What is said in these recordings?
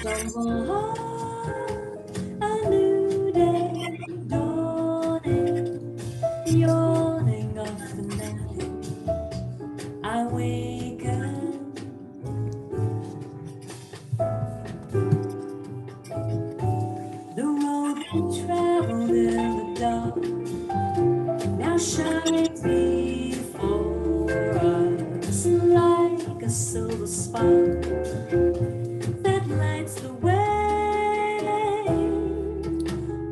rumble on, a new day dawning, yawning off the night. I wake up, the road we traveled in the dark now shines before us like a silver spark that lights the way.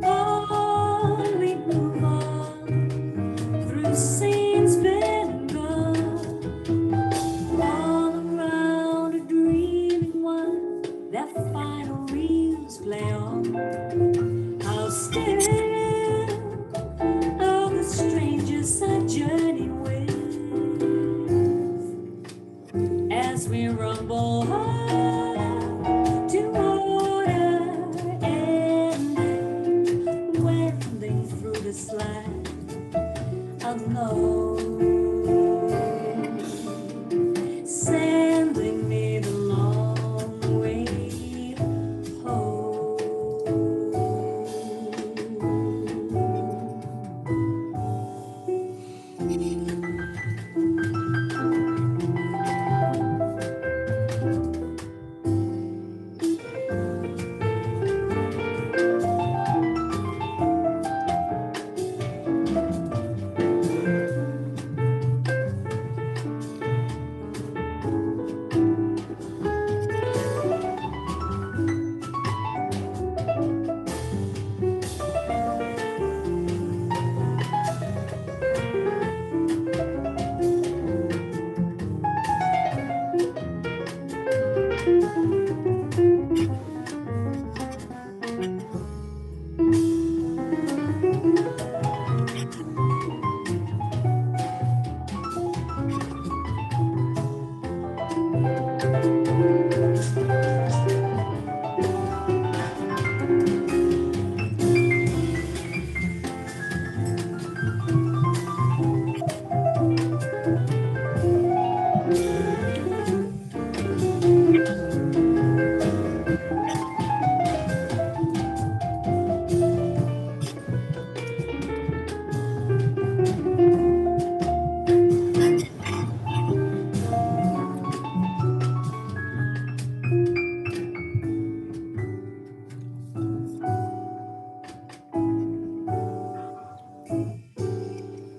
On we move on through scenes been gone, all around a dreaming one that final reels play on. How still are the strangers I journey with as we rumble on to water and wending through this land unknown, sending me the long way home.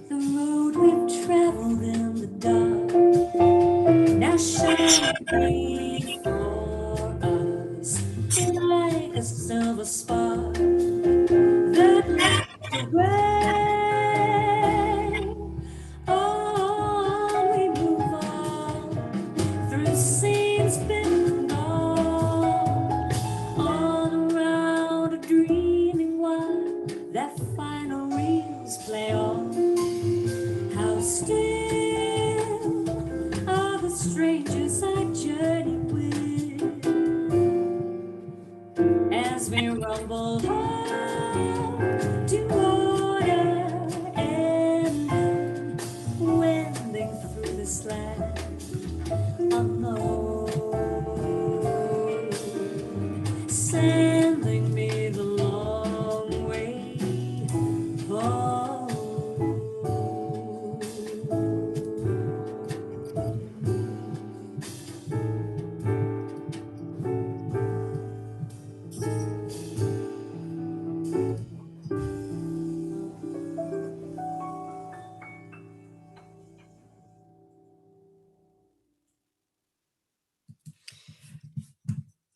The road we've traveled in the dark now shines before us like a silver spark that lights the way. On we move on through scenes been gone, all around a dreaming one that final reels play on. How still are the strangers I journey with as we rumble on to water and wending through this land unknown, sending me the long way home.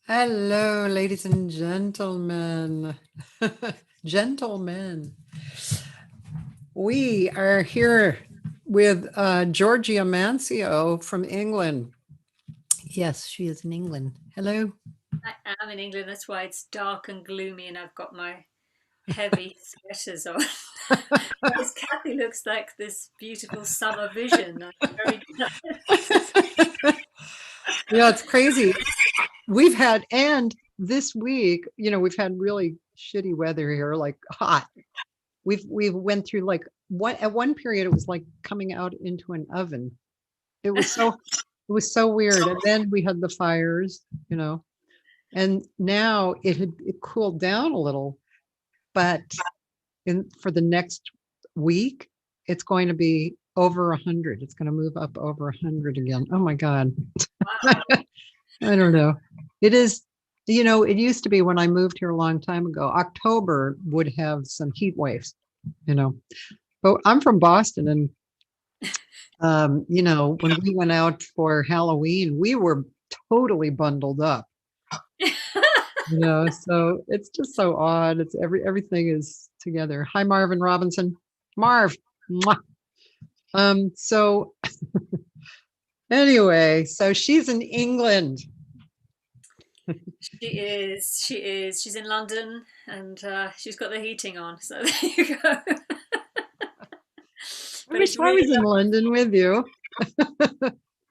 Hello, ladies and gentlemen. Gentlemen. We are here with Georgia Mancio from England. Yes, she is in England. Hello. I am in England, that's why it's dark and gloomy and I've got my heavy sweaters on. Whereas Cathy looks like this beautiful summer vision. I'm very Yeah, it's crazy. We've had, and this week, you know, we've had really shitty weather here, like hot. We went through like at one period it was like coming out into an oven. It was so weird. And then we had the fires, you know. And now it cooled down a little, but for the next week, it's going to be over 100. It's going to move up over 100 again. Oh my God. Wow. I don't know. It is, it used to be when I moved here a long time ago, October would have some heat waves, but I'm from Boston, and when we went out for Halloween, we were totally bundled up. So it's just so odd. It's everything is together. Hi, Marvin Robinson. Marv. Mwah. So anyway, so she's in England. She is. She is. She's in London, and she's got the heating on. So there you go. I wish I was in London with you.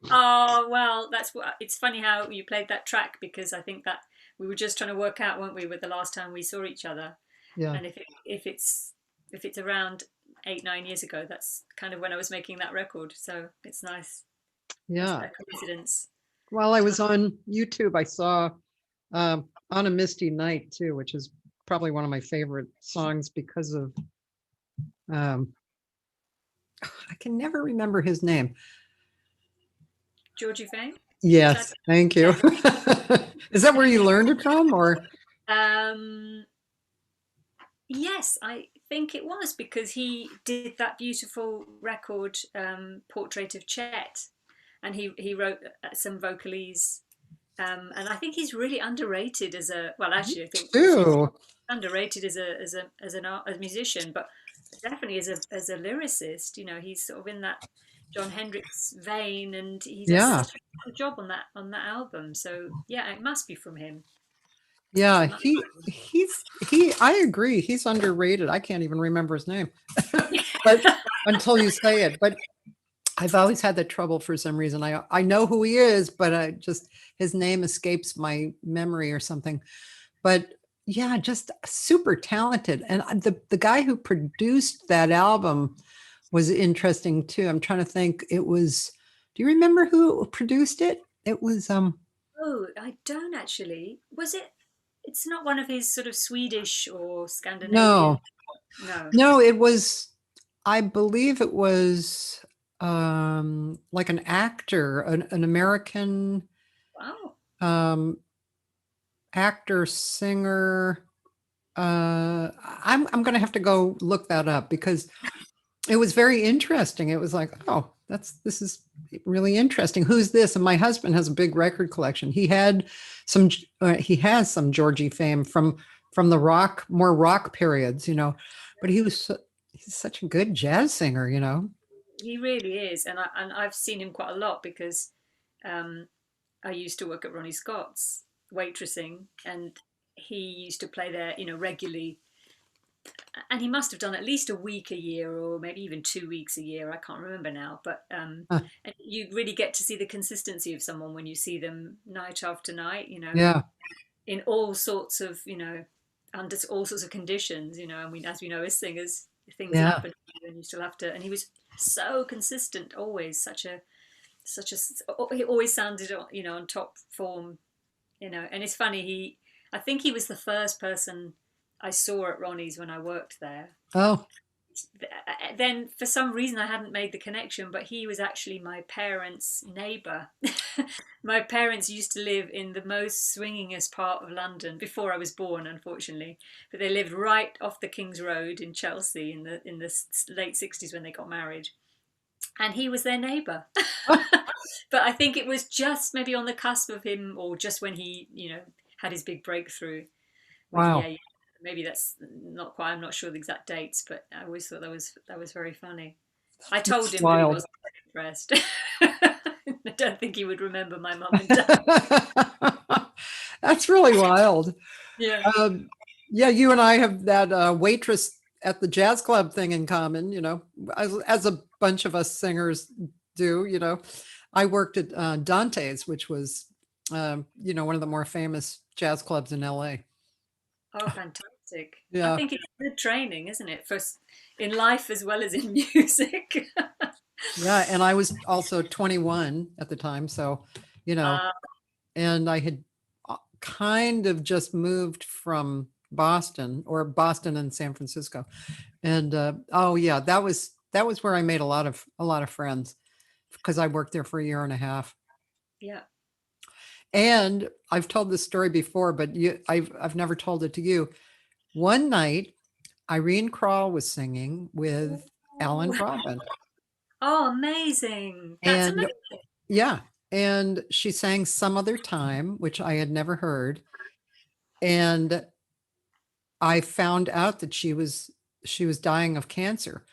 Oh, well, that's what it's funny how you played that track, because I think that we were just trying to work out, weren't we, with the last time we saw each other. Yeah. And if it's around 8-9 years ago, that's kind of when I was making that record. So it's nice. Yeah. A coincidence. While I was on YouTube, I saw On a Misty Night too, which is probably one of my favorite songs because of I can never remember his name. Georgie Fame? Yes, thank you. Is that where you learned it from, or? Yes, I think it was, because he did that beautiful record, Portrait of Chet, and he wrote some vocalese, and I think he's really underrated as a, well, actually, I think he's underrated as a musician, but definitely as a lyricist. He's sort of in that John Hendricks vein, and he does such a good job on that album. So yeah, it must be from him. Yeah, I agree. He's underrated. I can't even remember his name, but until you say it. But I've always had that trouble for some reason. I know who he is, but his name escapes my memory or something. But yeah, just super talented. And the guy who produced that album was interesting too. I'm trying to think. It was. Do you remember who produced it? It was. Oh, I don't actually. Was it? It's not one of his sort of Swedish or Scandinavian. No, it was. I believe it was like an actor, an American. Wow. Actor, singer. I'm going to have to go look that up, because it was very interesting. It was like, oh, this is really interesting. Who's this? And my husband has a big record collection. He has some Georgie Fame from the more rock periods, but he's such a good jazz singer, He really is, and I've seen him quite a lot, because I used to work at Ronnie Scott's waitressing, and he used to play there, regularly. And he must have done at least a week a year, or maybe even 2 weeks a year. I can't remember now, but and you really get to see the consistency of someone when you see them night after night. Yeah. In all sorts of, under all sorts of conditions. I mean, as we know, as singers, things happen, and you still have to. And he was so consistent, always he always sounded, on top form, And it's funny, I think he was the first person I saw at Ronnie's when I worked there. Oh. Then for some reason I hadn't made the connection, but he was actually my parents' neighbour. My parents used to live in the most swingingest part of London before I was born, unfortunately. But they lived right off the King's Road in Chelsea in the late 60s when they got married. And he was their neighbour. But I think it was just maybe on the cusp of him, or just when he, had his big breakthrough. Wow. Yeah, maybe that's not quite. I'm not sure the exact dates, but I always thought that was very funny. I told him that he wasn't impressed. I don't think he would remember my mum and dad. That's really wild. Yeah. Yeah, you and I have that waitress at the jazz club thing in common, as a bunch of us singers do. I worked at Dante's, which was, one of the more famous jazz clubs in LA. Oh, fantastic. Yeah. I think it's good training, isn't it? In life as well as in music. Yeah, and I was also 21 at the time, so, and I had kind of just moved from Boston, or Boston and San Francisco. And oh yeah, that was where I made a lot of friends, because I worked there for a year and a half. Yeah. And I've told this story before, but I've never told it to you. One night, Irene Krall was singing with Alan Ooh. Broadbent. Oh, amazing. That's And amazing. yeah, and she sang Some Other Time, which I had never heard. And I found out that she was dying of cancer.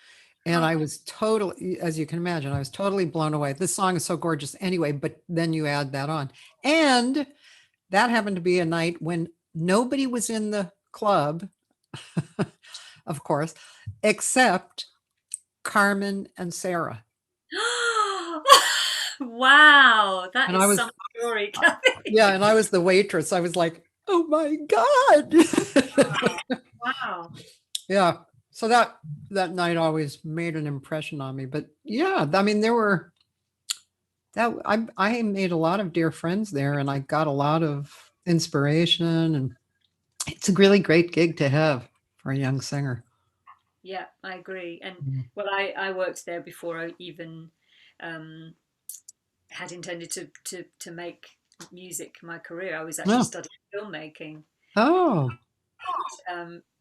And I Oh, was totally, as you can imagine, I was totally blown away. This song is so gorgeous anyway, but then you add that on. And that happened to be a night when nobody was in the club, of course, except Carmen and Sarah. wow. That And I is was, some story, Cathy. yeah, and I was the waitress. I was like, oh my God. Wow. Yeah. So that night always made an impression on me. But yeah, I mean, there were that I made a lot of dear friends there, and I got a lot of inspiration, and it's a really great gig to have for a young singer. Yeah, I agree. And Mm. well, I worked there before I even um, had intended to make music my career. I was actually Oh, studying filmmaking, oh,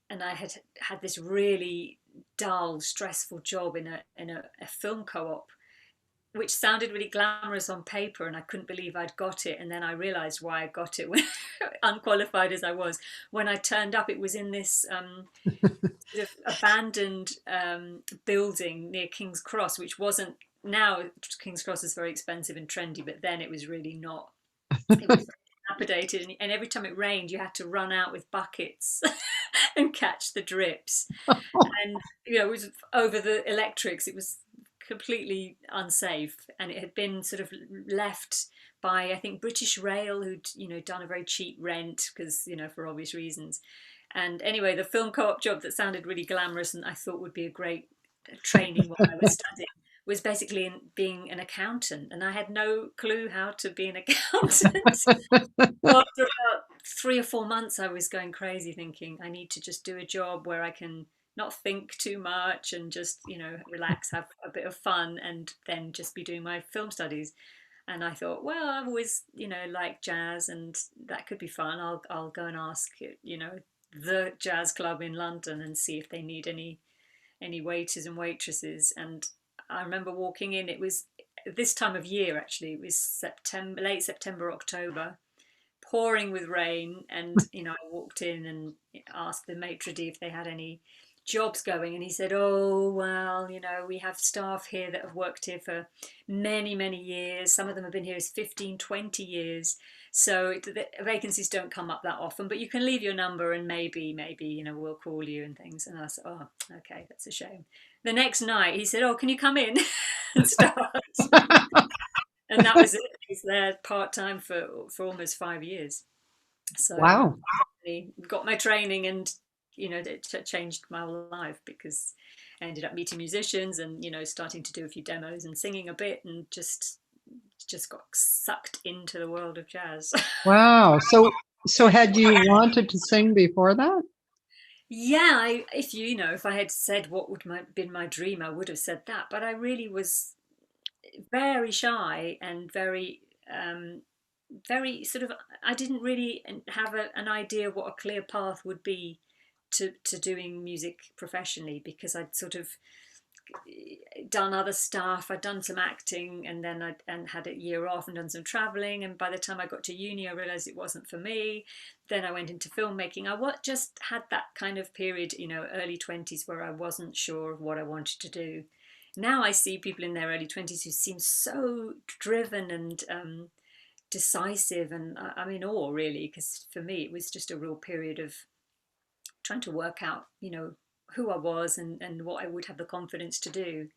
and I had this really dull, stressful job in a film co-op, which sounded really glamorous on paper, and I couldn't believe I'd got it. And then I realised why I got it, when, unqualified as I was. When I turned up, it was in this sort of abandoned building near King's Cross, which wasn't, now King's Cross is very expensive and trendy, but then it was really not. It was dilapidated, and every time it rained, you had to run out with buckets and catch the drips. And it was over the electrics. It was completely unsafe, and it had been sort of left by, I think, British Rail, who'd done a very cheap rent, because for obvious reasons. And anyway, the film co-op job that sounded really glamorous and I thought would be a great training while I was studying was basically in being an accountant, and I had no clue how to be an accountant. So after about 3 or 4 months, I was going crazy, thinking I need to just do a job where I can not think too much and just relax, have a bit of fun, and then just be doing my film studies. And I thought, well, I've always liked jazz, and that could be fun. I'll go and ask the jazz club in London and see if they need any waiters and waitresses. And I remember walking in. It was this time of year, actually. It was September, late September, October, pouring with rain. And I walked in and asked the maitre d' if they had any jobs going, and he said, oh well, we have staff here that have worked here for many, many years. Some of them have been here as 15, 20 years, so the vacancies don't come up that often, but you can leave your number and maybe we'll call you and things. And I said, oh, okay, that's a shame. The next night he said, oh, can you come in and start? And that was it. He was there part-time for almost 5 years. So wow. I got my training, and it changed my life, because I ended up meeting musicians and starting to do a few demos and singing a bit, and just got sucked into the world of jazz. Wow. So had you wanted to sing before that? Yeah, if I had said what would been my dream, I would have said that. But I really was very shy and very sort of, I didn't really have an idea what a clear path would be to doing music professionally, because I'd sort of done other stuff. I'd done some acting, and then and had a year off and done some traveling. And by the time I got to uni, I realized it wasn't for me. Then I went into filmmaking. Just had that kind of period, early 20s, where I wasn't sure of what I wanted to do. Now I see people in their early 20s who seem so driven and decisive, and I'm in awe, really, because for me it was just a real period of trying to work out, who I was, and what I would have the confidence to do.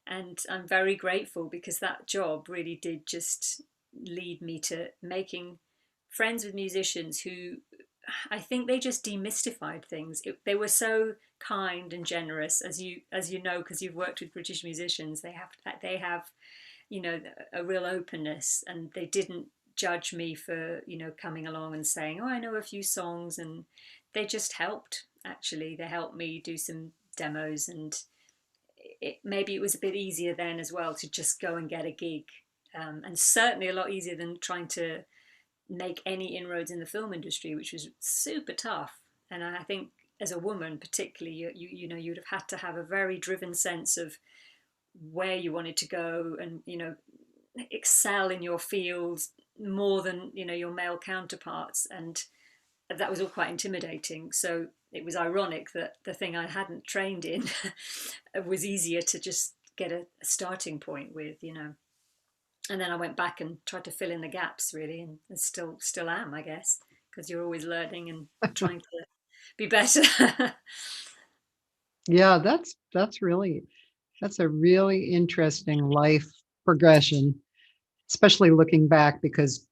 And I'm very grateful, because that job really did just lead me to making friends with musicians who, I think, they just demystified things. They were so kind and generous, as you know, because you've worked with British musicians. They have a real openness, and they didn't judge me for, coming along and saying, oh, I know a few songs. And they just helped, actually. They helped me do some demos, and maybe it was a bit easier then as well to just go and get a gig. And certainly a lot easier than trying to make any inroads in the film industry, which was super tough. And I think as a woman particularly, you'd have had to have a very driven sense of where you wanted to go, and excel in your field more than your male counterparts, and that was all quite intimidating. So it was ironic that the thing I hadn't trained in was easier to just get a starting point with. And then I went back and tried to fill in the gaps, really, and still am, I guess, because you're always learning and trying to be better. Yeah, that's a really interesting life progression, especially looking back, because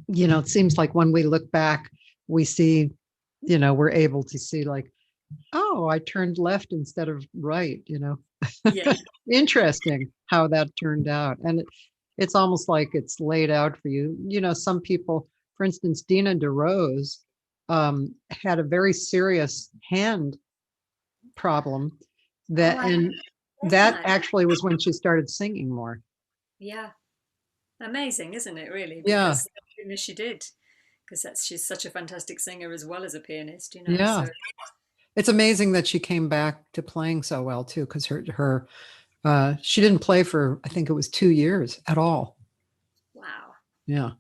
it seems like when we look back, we see, we're able to see like, oh, I turned left instead of right. Yeah. Interesting how that turned out. And it's almost like it's laid out for you. Some people, for instance, Dina DeRose, had a very serious hand problem and that actually was when she started singing more. Yeah. Amazing, isn't it, really? Yeah. Because she did, because she's such a fantastic singer as well as a pianist, Yeah. So. It's amazing that she came back to playing so well too, because she didn't play for, I think it was 2 years at all. Wow. Yeah.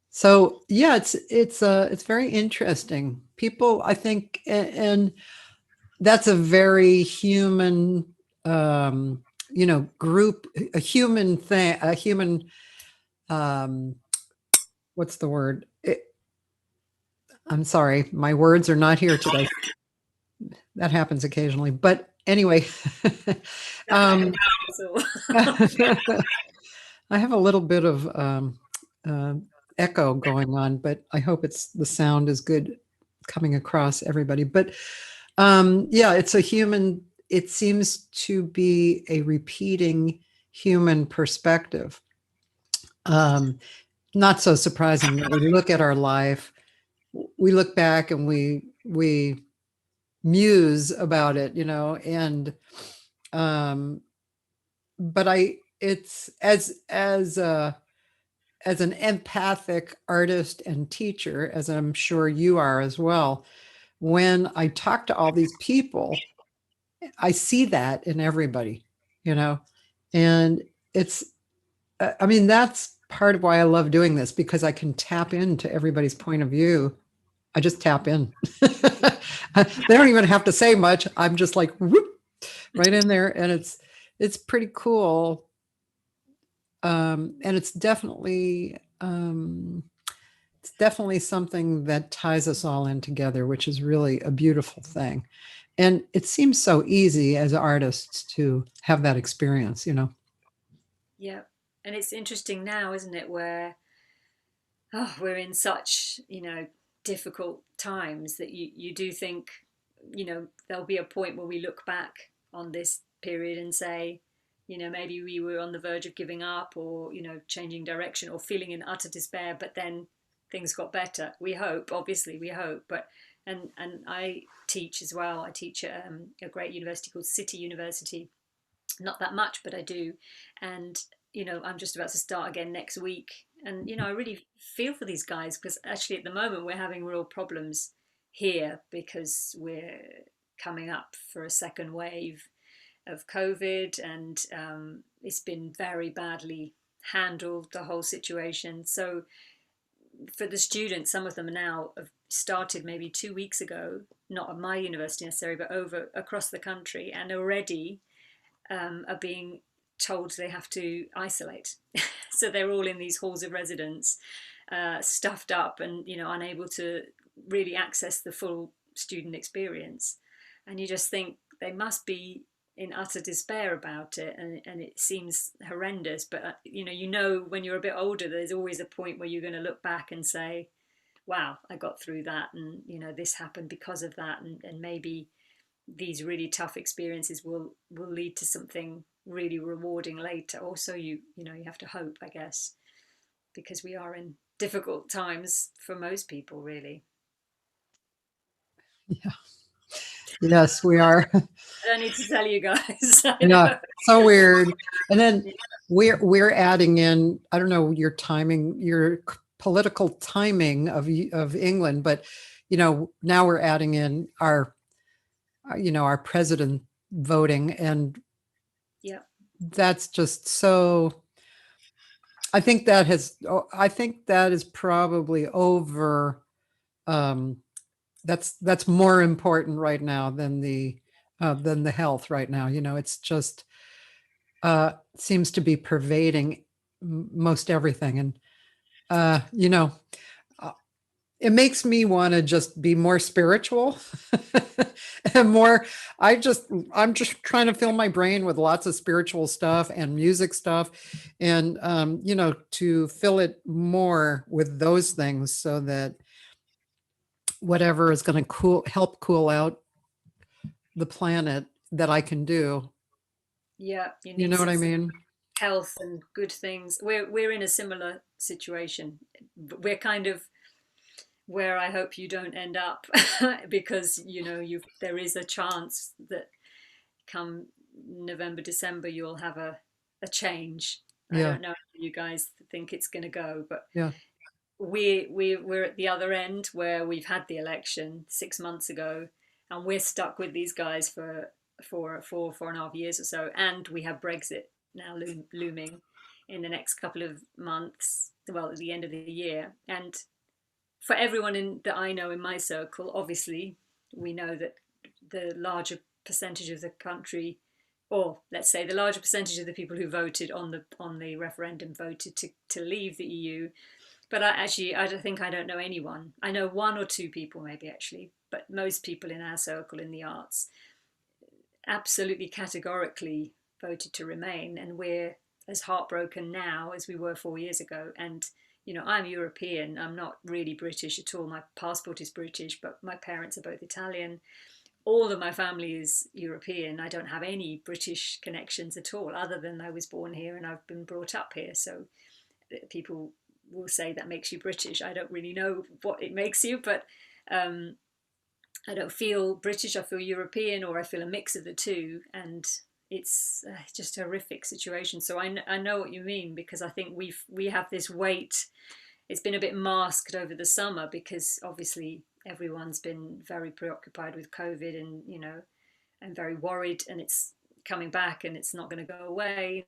So yeah, it's very interesting. People, I think, and that's a very human, group, a human thing, a human, what's the word? I'm sorry, my words are not here today. That happens occasionally, but anyway, I have a little bit of echo going on, but I hope the sound is good coming across everybody. But yeah, it seems to be a repeating human perspective. Not so surprising that we look at our life, we look back and we muse about it, and but it's as an empathic artist and teacher, as I'm sure you are as well, when I talk to all these people, I see that in everybody, and that's part of why I love doing this, because I can tap into everybody's point of view. I just tap in. They don't even have to say much. I'm just like, whoop, right in there. And it's pretty cool. And it's definitely something that ties us all in together, which is really a beautiful thing. And it seems so easy as artists to have that experience, Yeah. And it's interesting now, isn't it, where we're in such, difficult times that you do think, there'll be a point where we look back on this period and say, maybe we were on the verge of giving up, or, changing direction, or feeling in utter despair, but then things got better. We hope, obviously, we hope. But and I teach as well. I teach at a great university called City University. Not that much, but I do. And I'm just about to start again next week. And I really feel for these guys, because actually at the moment we're having real problems here, because we're coming up for a second wave of COVID, and it's been very badly handled, the whole situation. So for the students, some of them now have started maybe 2 weeks ago, not at my university necessarily, but over across the country, and already are being told they have to isolate. So they're all in these halls of residence, stuffed up, and unable to really access the full student experience. And you just think they must be in utter despair about it, and it seems horrendous. But when you're a bit older, there's always a point where you're going to look back and say, wow, I got through that, and this happened because of that, and maybe these really tough experiences will lead to something really rewarding later. Also, you have to hope, I guess. because we are in difficult times for most people, really. Yeah. Yes, we are. I don't need to tell you guys. I Yeah, know. so weird. And then we're adding in, I don't know your timing, your political timing of England, but now we're adding in our our president voting, and Yeah. that's just so. I think that is probably over. Um, that's more important right now than the health right now. It's just seems to be pervading most everything, and uh, you know, uh, it makes me want to just be more spiritual and more. I'm just trying to fill my brain with lots of spiritual stuff and music stuff, and to fill it more with those things, so that whatever is going to help cool out the planet that I can do. Yeah, you You need know what I some mean? health and good things. We're in a similar situation. We're kind of where I hope you don't end up, because you there is a chance that come November, December, you'll have a change. I Yeah, don't know how you guys think it's going to go, but yeah, we're at the other end, where we've had the election 6 months ago, and we're stuck with these guys for 4.5 years or so, and we have Brexit now looming in the next couple of months. Well, at the end of the year, and for everyone that I know in my circle, obviously, we know that the larger percentage of the country, or let's say the larger percentage of the people who voted on the referendum, voted to leave the EU. But I don't think, I don't know anyone. I know one or two people maybe, actually, but most people in our circle in the arts absolutely categorically voted to remain, and we're as heartbroken now as we were 4 years ago. And I'm European. I'm not really British at all. My passport is British, but my parents are both Italian. All of my family is European. I don't have any British connections at all, other than I was born here and I've been brought up here. So people will say that makes you British. I don't really know what it makes you, but um, I don't feel British. I feel European, or I feel a mix of the two, and it's just a horrific situation. So I know what you mean, because I think we have this weight. It's been a bit masked over the summer, because obviously everyone's been very preoccupied with COVID, and very worried, and it's coming back, and it's not going to go away.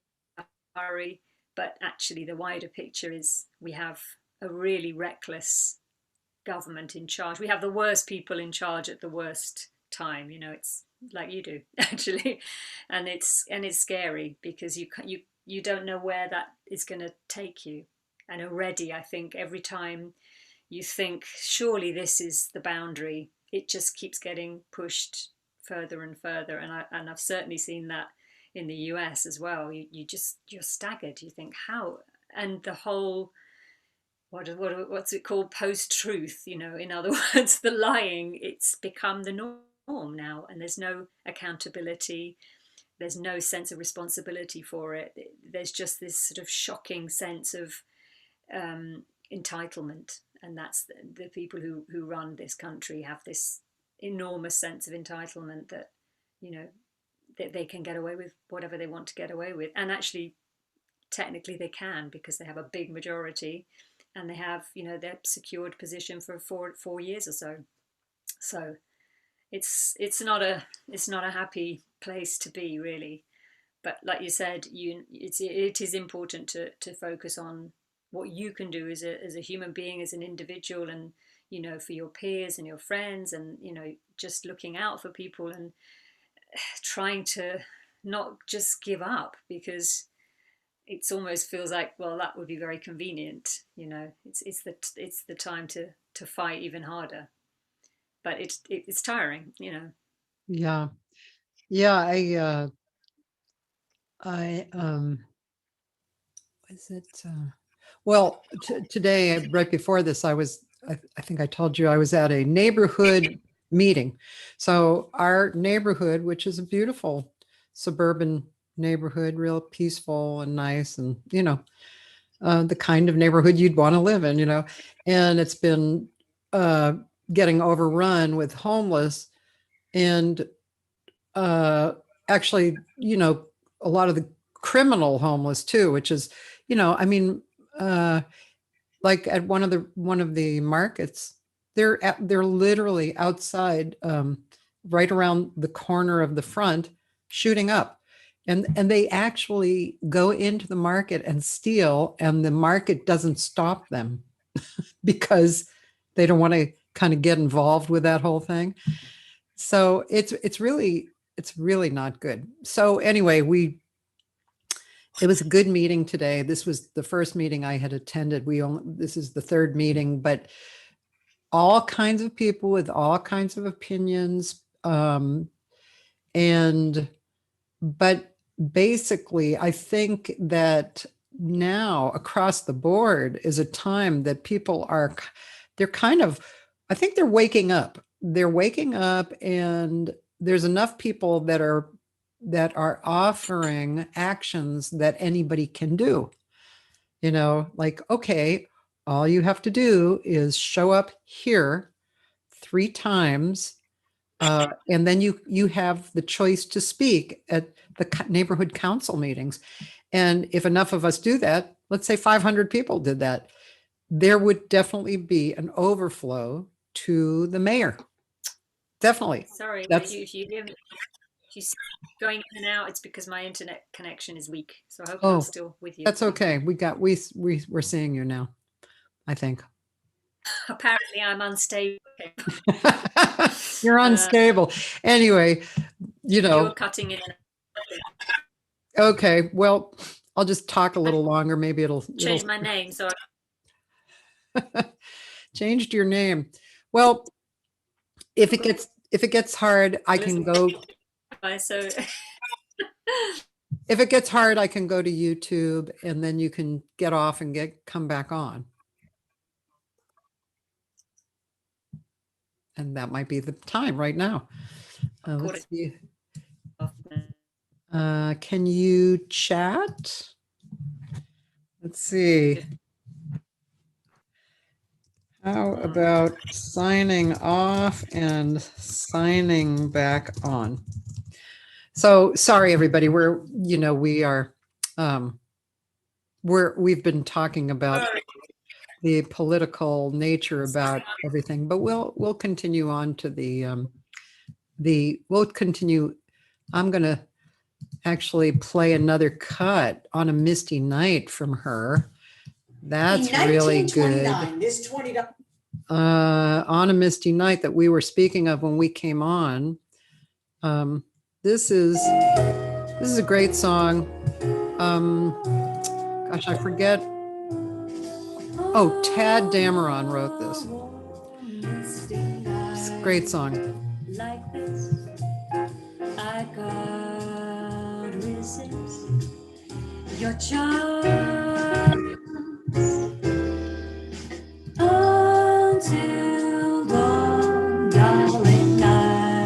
Hurry. But actually, the wider picture is we have a really reckless government in charge. We have the worst people in charge at the worst time. It's like you do actually, and it's scary, because you don't know where that is going to take you. And already, I think every time you think surely this is the boundary, it just keeps getting pushed further and further. And I've certainly seen that in the US as well. You're staggered. You think, how? And the whole, what's it called, post-truth, in other words, the lying, it's become the norm now, and there's no accountability, there's no sense of responsibility for it. There's just this sort of shocking sense of entitlement, and that's the people who run this country have this enormous sense of entitlement, that that they can get away with whatever they want to get away with. And actually, technically they can, because they have a big majority, and they have their secured position for 4 years or so. So it's not a happy place to be, really. But like you said, it is important to focus on what you can do as a human being, as an individual, and for your peers and your friends, and just looking out for people, and trying to not just give up, because it almost feels like, well, that would be very convenient. It's the time to fight even harder, but it's tiring. yeah, yeah. I is it? Well, today, right before this, I think I told you I was at a neighborhood meeting. So our neighborhood, which is a beautiful suburban neighborhood, real peaceful and nice, and the kind of neighborhood you'd want to live in, and it's been uh, getting overrun with homeless and actually, a lot of the criminal homeless too, which is, I mean, like at one of the markets, they're literally outside, right around the corner of the front, shooting up, and they actually go into the market and steal, and the market doesn't stop them because they don't want to kind of get involved with that whole thing. So it's really not good. So anyway, it was a good meeting today. This was the first meeting I had attended. This is the third meeting, but all kinds of people with all kinds of opinions. And but basically, I think that now across the board is a time that they're kind of, I think they're waking up. They're waking up, and there's enough people that are offering actions that anybody can do. Like, okay, all you have to do is show up here 3 times, and then you have the choice to speak at the neighborhood council meetings. And if enough of us do that, let's say 500 people did that, there would definitely be an overflow to the mayor. Definitely. Sorry, That's if you hear me, if you see me going in and out, it's because my internet connection is weak. So I hope I'm oh, still with you. that's okay. We're seeing you now, I think. Apparently, I'm unstable. You're unstable. Anyway, You're cutting in. okay. Well, I'll just talk a little longer. Maybe it'll Change my name. So changed your name. Well, if it gets hard, I can go. So If it gets hard, I can go to YouTube, and then you can get off and come back on. And that might be the time right now. Let's see. Can you chat? Let's see. How about signing off and signing back on? So sorry, everybody. We've been talking about the political nature about everything, but we'll continue on to we'll continue. I'm going to actually play another cut, On a Misty Night, from her. That's really good. This $20. On a Misty Night that we were speaking of when we came on. This is a great song. Gosh, I forget. Oh, Tad Dameron wrote this. It's a great song. Like this, I can't resist your charms until dawn, darling. I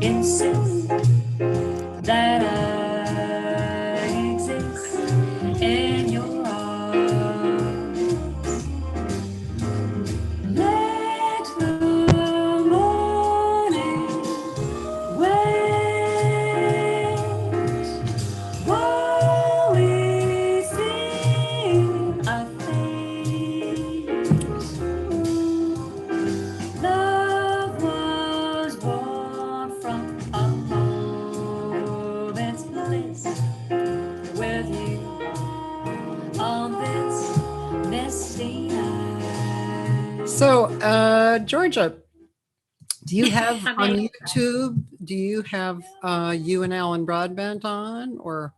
insist that I exist in your arms. Let the morning wait while we sing our fate. Love was born from a moment's bliss with you on this misty night. So, Georgia, do you have on YouTube? Do you have you and Alan Broadbent on, or?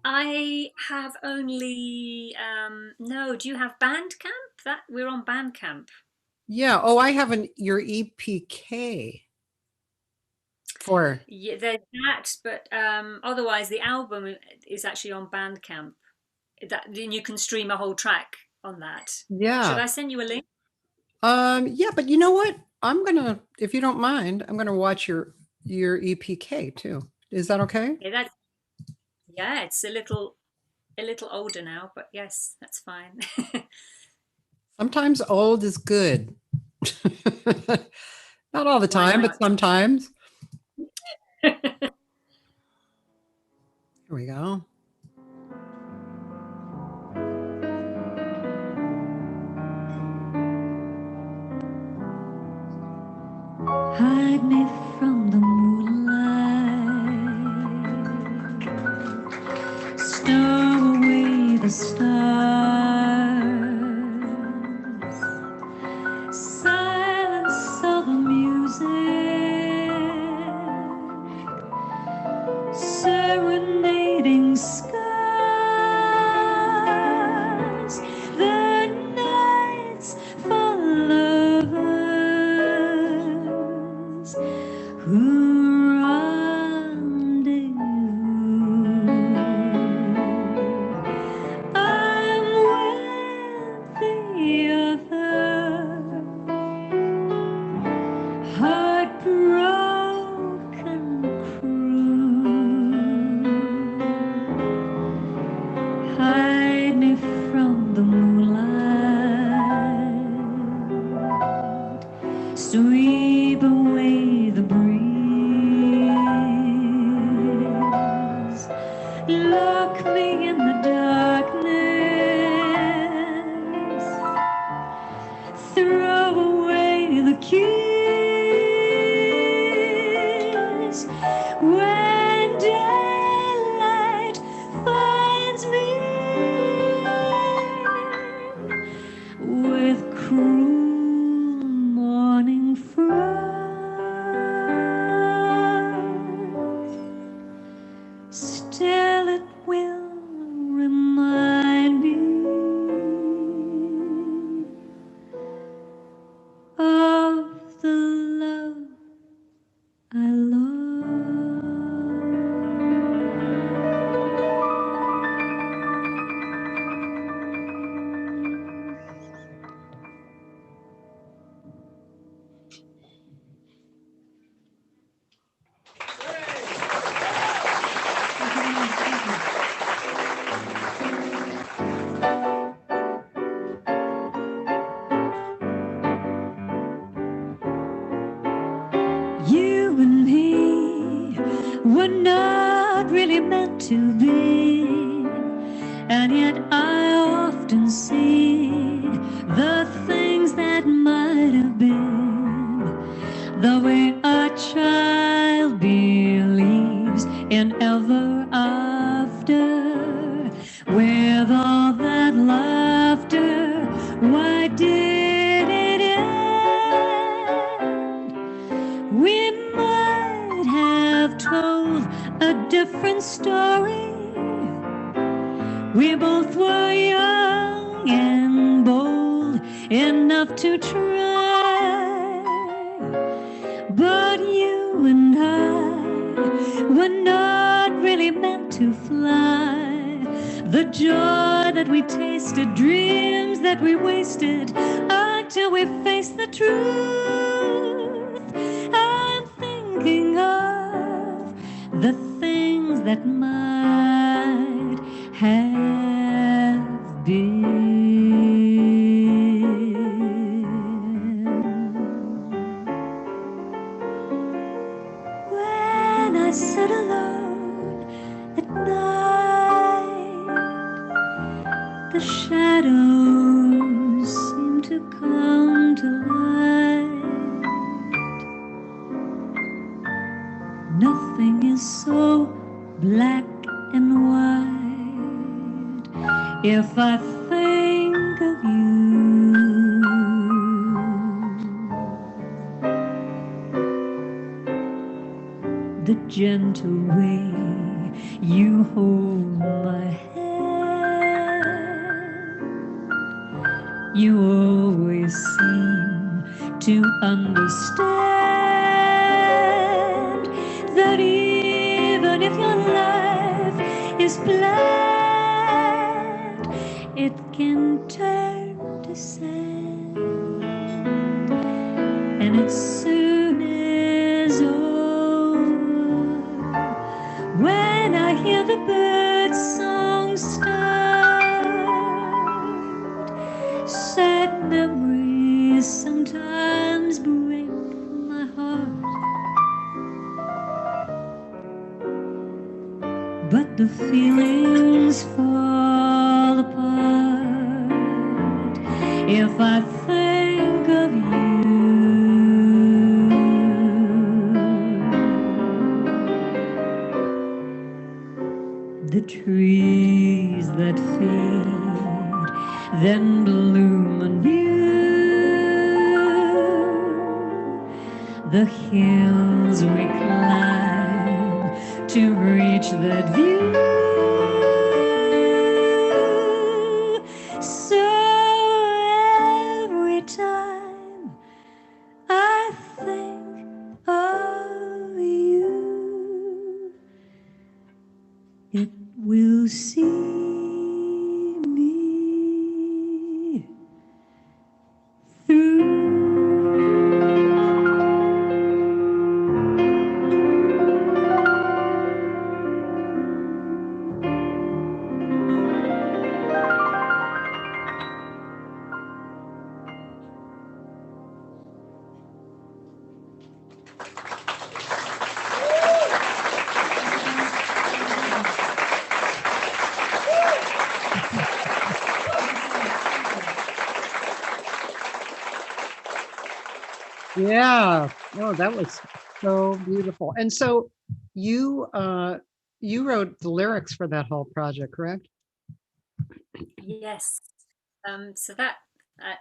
I have only no. Do you have Bandcamp? That we're on Bandcamp. Yeah. Oh, I have your EPK for. Yeah, there's that, but otherwise the album is actually on Bandcamp. Then you can stream a whole track on that. Yeah. Should I send you a link? Yeah, but you know what? If you don't mind, I'm gonna watch your EPK too. Is that okay? Yeah, it's a little a little older now, but yes, that's fine. Sometimes old is good. Not all the Why time, but not? sometimes. Here we go. Hide me from the moonlight, stow away the stars, silence all the music, serenading skies, the nights for lovers who rendezvous. I'm with the other heartbroken crew. Hide me from the moonlight, sweep away the breeze, lock me in the darkness, throw away the keys. When daylight finds me with cruel morning frost, still it will remind me of the love I lost. You and me were not really meant to be, and yet I often see the things that might have been, the way a child believes in ever after, with all that laughter. Why did it end? We might have told a different story. We both were young and bold enough to try, but you and I were not really meant to fly. The joy that we tasted, dreams that we wasted, until we faced the truth. I'm thinking of the things that might have been. When I sit alone at night, the shadows seem to come to light. Nothing is so black and white if I think of you. The gentle way you hold my hand, you always seem to understand that even if your life is bland, it can turn to sand, and it soon is over when I hear the bird song start. if I think of you. The trees that fade, then bloom anew. The hills we climb to reach that view. So every time I think of you, it will see me through. Yeah. Oh, that was so beautiful. And so you you wrote the lyrics for that whole project, correct? Yes. So that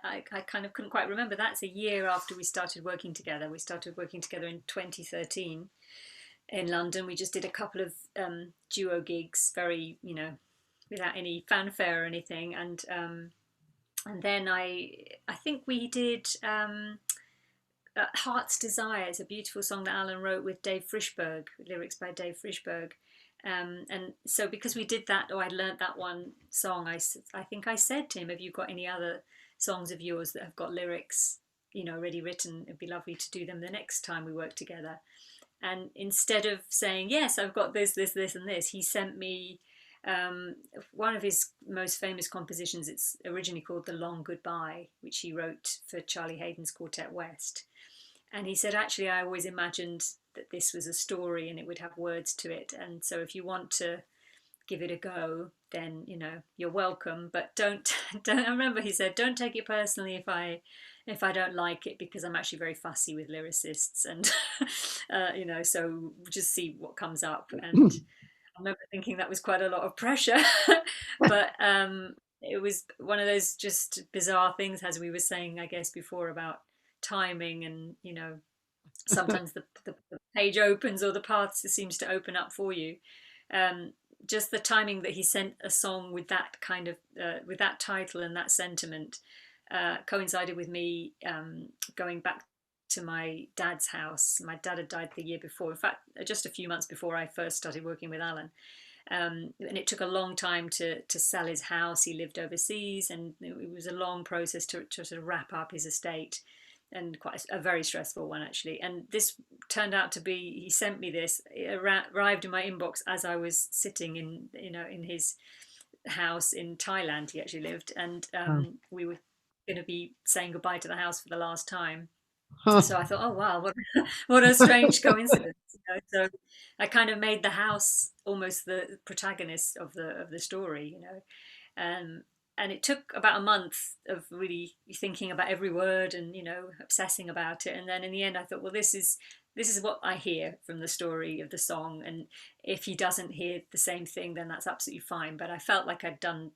I kind of couldn't quite remember. That's a year after we started working together. We started working together in 2013 in London. We just did a couple of duo gigs, very, you know, without any fanfare or anything. And then I think we did Heart's Desire is a beautiful song that Alan wrote with Dave Frischberg, lyrics by Dave Frischberg. And so because we did that, or I'd learnt that one song, I think I said to him, have you got any other songs of yours that have got lyrics, you know, already written? It'd be lovely to do them the next time we work together. And instead of saying, yes, I've got this, this, this, and this, he sent me one of his most famous compositions. It's originally called The Long Goodbye, which he wrote for Charlie Hayden's Quartet West. And he said, actually, I always imagined that this was a story and it would have words to it. And so if you want to give it a go, then, you know, you're welcome. But don't, I remember he said, don't take it personally if I don't like it, because I'm actually very fussy with lyricists. And, you know, so just see what comes up. And I remember thinking that was quite a lot of pressure. But it was one of those just bizarre things, as we were saying, I guess, before, about timing. And, you know, sometimes the page opens, or the path seems to open up for you. Just the timing that he sent a song with that kind of with that title and that sentiment coincided with me going back to my dad's house. My dad had died the year before, in fact just a few months before I first started working with Alan. And it took a long time to sell his house. He lived overseas, and it was a long process to sort of wrap up his estate, and quite a very stressful one, actually. And this turned out to be, he sent me this, it arrived in my inbox as I was sitting in, you know, in his house in Thailand. He actually lived, and we were going to be saying goodbye to the house for the last time. So I thought, oh wow, what a strange coincidence. You know? So I kind of made the house almost the protagonist of the story, you know. And it took about a month of really thinking about every word and, you know, obsessing about it. And then in the end I thought, well, this is what I hear from the story of the song, and if he doesn't hear the same thing, then that's absolutely fine. But I felt like I'd done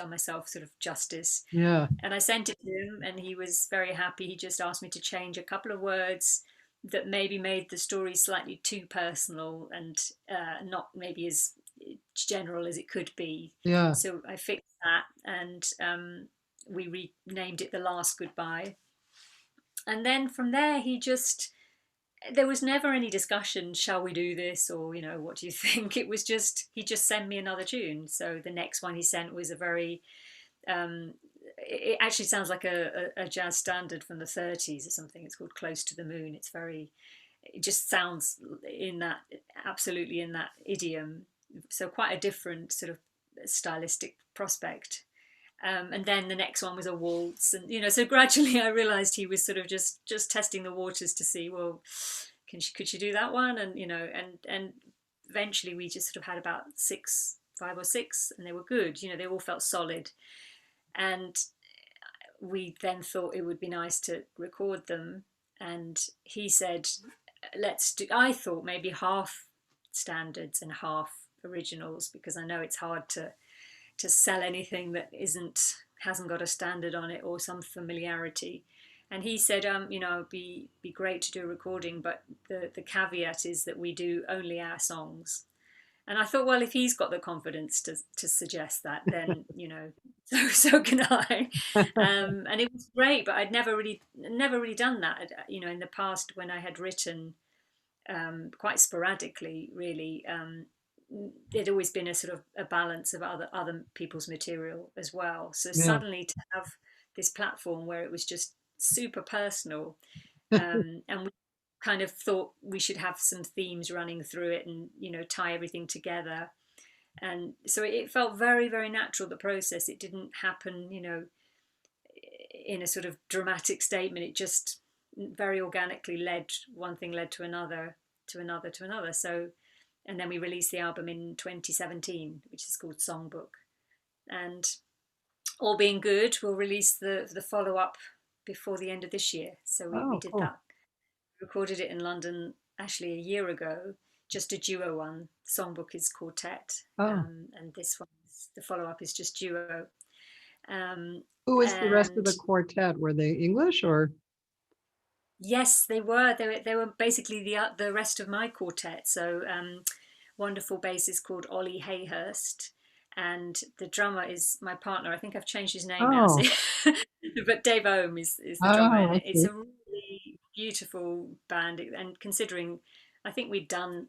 myself sort of justice. Yeah. And I sent it to him, and he was very happy. He just asked me to change a couple of words that maybe made the story slightly too personal, and not maybe as general as it could be. Yeah. So I fixed that, and we renamed it The Last Goodbye. And then from there, there was never any discussion, shall we do this, or, you know, what do you think? It was just, he just sent me another tune. So the next one he sent was a very, it actually sounds like a jazz standard from the 30s or something. It's called Close to the Moon. It just sounds absolutely in that idiom. So quite a different sort of stylistic prospect. And then the next one was a waltz, and, you know, so gradually I realized he was sort of just testing the waters to see, well, could she do that one? And, you know, and eventually we just sort of had about 5 or 6, and they were good. You know, they all felt solid. And we then thought it would be nice to record them, and he said, let's do, I thought maybe half standards and half originals, because I know it's hard to sell anything that hasn't got a standard on it or some familiarity. And he said, you know, it'd be great to do a recording, but the caveat is that we do only our songs. And I thought, well, if he's got the confidence to suggest that, then, you know, so can I. And it was great, but I'd never really done that. You know, in the past, when I had written quite sporadically, really, there'd always been a sort of a balance of other people's material as well. So suddenly to have this platform where it was just super personal, and we kind of thought we should have some themes running through it, and, you know, tie everything together. And so it felt very, very natural, the process. It didn't happen, you know, in a sort of dramatic statement. It just very organically one thing led to another, to another, to another. So, and then we released the album in 2017, which is called Songbook. And all being good, we'll release the follow-up before the end of this year. So we did that. Recorded it in London actually a year ago, just a duo one. Songbook is quartet, and this one, the follow-up, is just duo. Who was the rest of the quartet? Were they English or? Yes, they were. They were basically the rest of my quartet. So wonderful bassist called Ollie Hayhurst, and the drummer is my partner. I think I've changed his name now, but Dave Ohm is the drummer. It's a really beautiful band, and considering I think we'd done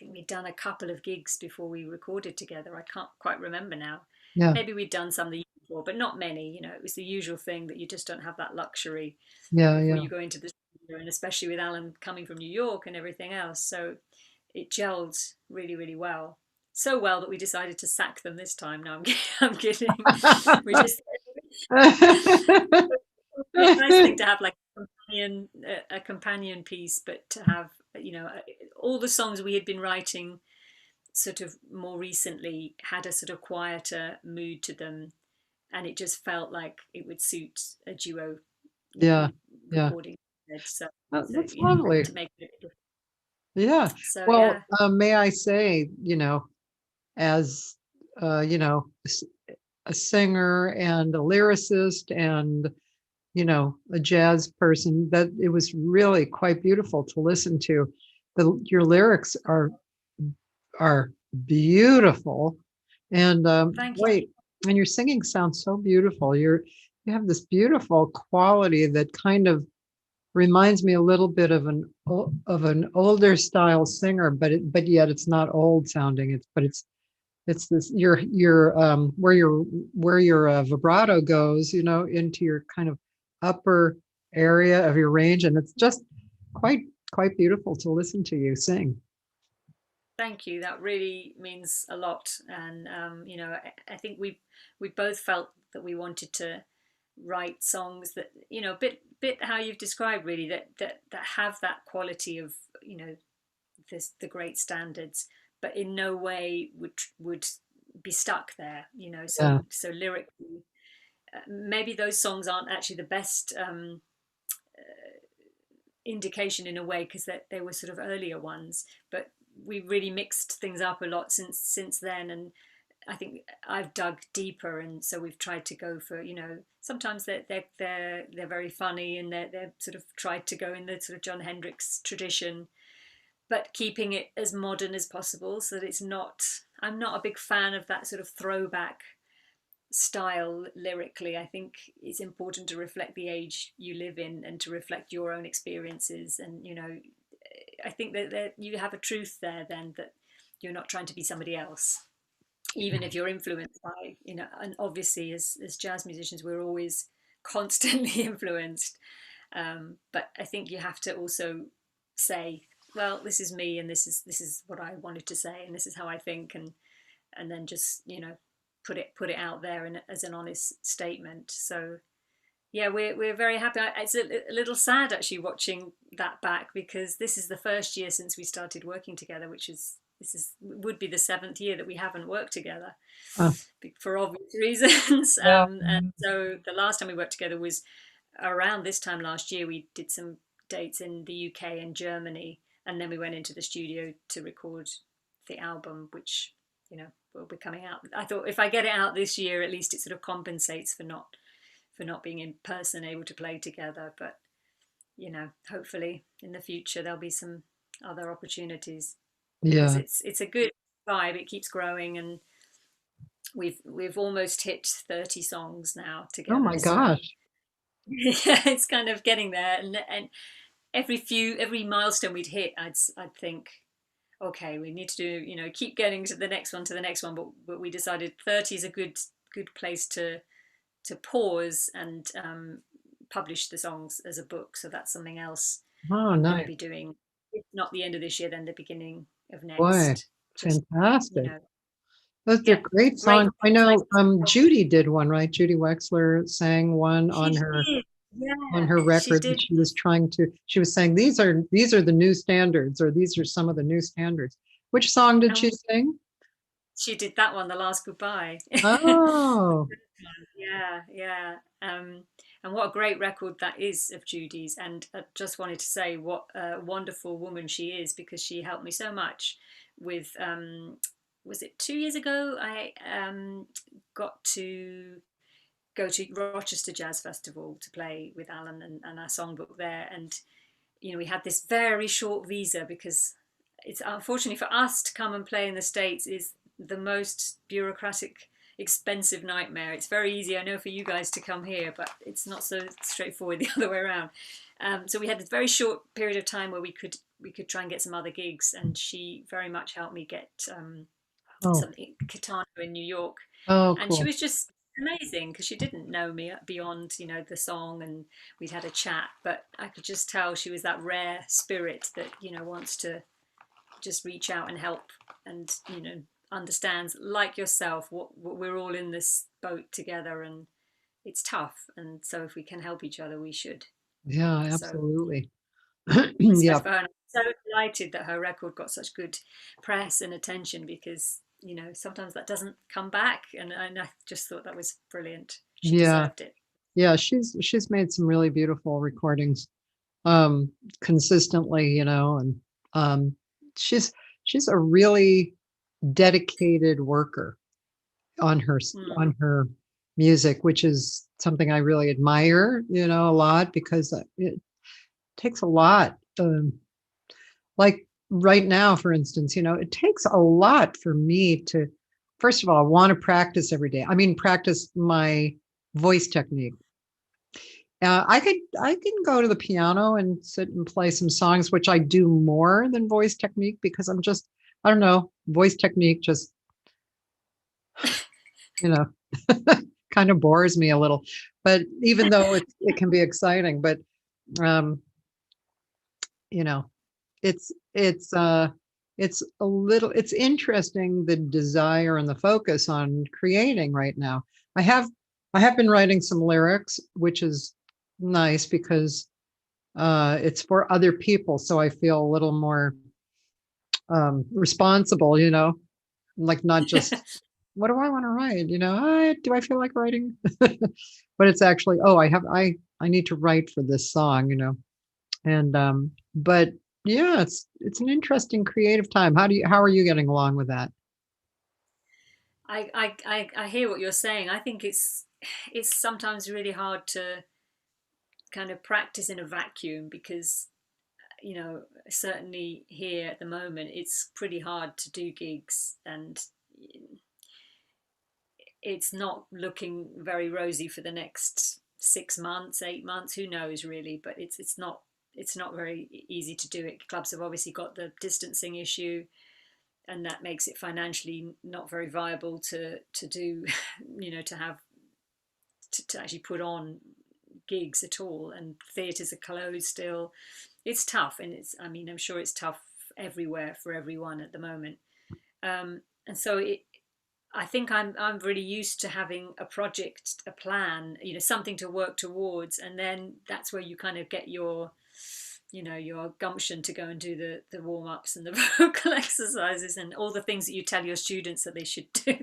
a couple of gigs before we recorded together. I can't quite remember now. Maybe we'd done some the year before, but not many. You know, it was the usual thing that you just don't have that luxury before you go into the studio, and especially with Alan coming from New York and everything else. So it gelled really, really well. So well that we decided to sack them this time. No, I'm kidding. We just it's a nice thing to have like a companion piece, but to have, you know, all the songs we had been writing sort of more recently had a sort of quieter mood to them, and it just felt like it would suit a duo recording. So that's lovely. To make it different. Yeah. So, well, may I say, you know, as you know, a singer and a lyricist and, you know, a jazz person, that it was really quite beautiful to listen to. Your lyrics are beautiful, and wait, and your singing sounds so beautiful. You have this beautiful quality that kind of reminds me a little bit of an older style singer, but yet it's not old sounding. It's this your where your vibrato goes, you know, into your kind of upper area of your range, and it's just quite beautiful to listen to you sing. Thank you. That really means a lot. And you know, I think we both felt that we wanted to write songs that, you know, bit how you've described, really, that have that quality of, you know, the great standards, but in no way would be stuck there, you know. So lyrically, maybe those songs aren't actually the best indication in a way, because they were sort of earlier ones, but we really mixed things up a lot since then, and I think I've dug deeper, and so we've tried to go for, you know, sometimes they're very funny, and they're sort of tried to go in the sort of Jon Hendricks tradition, but keeping it as modern as possible, so that it's not. I'm not a big fan of that sort of throwback style lyrically. I think it's important to reflect the age you live in and to reflect your own experiences, and, you know, I think that you have a truth there then, that you're not trying to be somebody else, even if you're influenced by, you know, and obviously as jazz musicians we're always constantly influenced, but I think you have to also say, well, this is me, and this is what I wanted to say, and this is how I think, and then just, you know, put it out there as an honest statement. So yeah, we're very happy. It's a little sad actually watching that back, because this is the first year since we started working together, which is would be the 7th year that we haven't worked together, Uh, for obvious reasons. yeah. And so the last time we worked together was around this time last year. We did some dates in the UK and Germany, and then we went into the studio to record the album, which, you know, will be coming out. I thought if I get it out this year, at least it sort of compensates for not being in person, able to play together. But, you know, hopefully in the future there'll be some other opportunities, because Yeah. it's a good vibe. It keeps growing, and we've almost hit 30 songs now Oh together. my So gosh. yeah, it's kind of getting there. And every milestone we'd hit, I'd think, okay, we need to do, you know, keep getting to the next one, but we decided 30 is a good place to pause and publish the songs as a book. So that's something else Oh, I'm going to nice. be doing, if not the end of this year, then the beginning of Boy, next. Just, you fantastic. know, Those are yeah, great great. songs. I know Judy did one, right? Judy Wexler sang one She on her did. Yeah, she record that did. she was saying these are the new standards, or these are some of the new standards. Which song did she And sing? she did that one, The Last Goodbye. Oh, Yeah, yeah. And what a great record that is of Judy's. And I just wanted to say what a wonderful woman she is, because she helped me so much with, was it 2 years ago? I got to go to Rochester Jazz Festival to play with Alan and our songbook there. And, you know, we had this very short visa, because it's unfortunately for us to come and play in the States is the most bureaucratic, expensive nightmare. It's very easy, I know, for you guys to come here, but it's not so straightforward the other way around. So we had this very short period of time where we could try and get some other gigs, and she very much helped me get oh, something Kitano in New York. oh, And she cool. was just amazing, because she didn't know me beyond, you know, the song, and we'd had a chat, but I could just tell she was that rare spirit that, you know, wants to just reach out and help, and, you know, understands, like yourself, what we're all in this boat together, and it's tough, and so if we can help each other, we should. Yeah, So absolutely. respect Yeah, for her. And I'm so delighted that her record got such good press and attention, because, you know, sometimes that doesn't come back, and I just thought that was brilliant. She yeah, deserved it. yeah. She's made some really beautiful recordings, um, consistently, you know, and um, she's she's a really dedicated worker on Mm. her music, which is something I really admire, you know, a lot, because it takes a lot. Like right now, for instance, you know, it takes a lot for me to, first of all, want to practice every day. I mean, practice my voice technique. I can go to the piano and sit and play some songs, which I do more than voice technique, because I'm just, I don't know, voice technique just, you know, kind of bores me a little. But even though it can be exciting, but um, you know, it's it's interesting, the desire and the focus on creating right now. I have I have been writing some lyrics, which is nice, because it's for other people, so I feel a little more responsible, you know, like not just what do I want to write, you know, do I feel like writing? But it's actually, oh, I need to write for this song, you know. And but yeah, it's an interesting creative time. How are you getting along with that? I hear what you're saying. I think it's sometimes really hard to kind of practice in a vacuum, because, you know, certainly here at the moment, it's pretty hard to do gigs, and it's not looking very rosy for the next 6 months, 8 months. Who knows, really? But it's not very easy to do it. Clubs have obviously got the distancing issue, and that makes it financially not very viable to do, you know, to have to actually put on gigs at all. And theatres are closed still. It's tough, and it's, I mean, I'm sure it's tough everywhere for everyone at the moment. And so I think I'm really used to having a project, a plan, you know, something to work towards, and then that's where you kind of get your your gumption to go and do the warm-ups and the vocal exercises and all the things that you tell your students that they should do.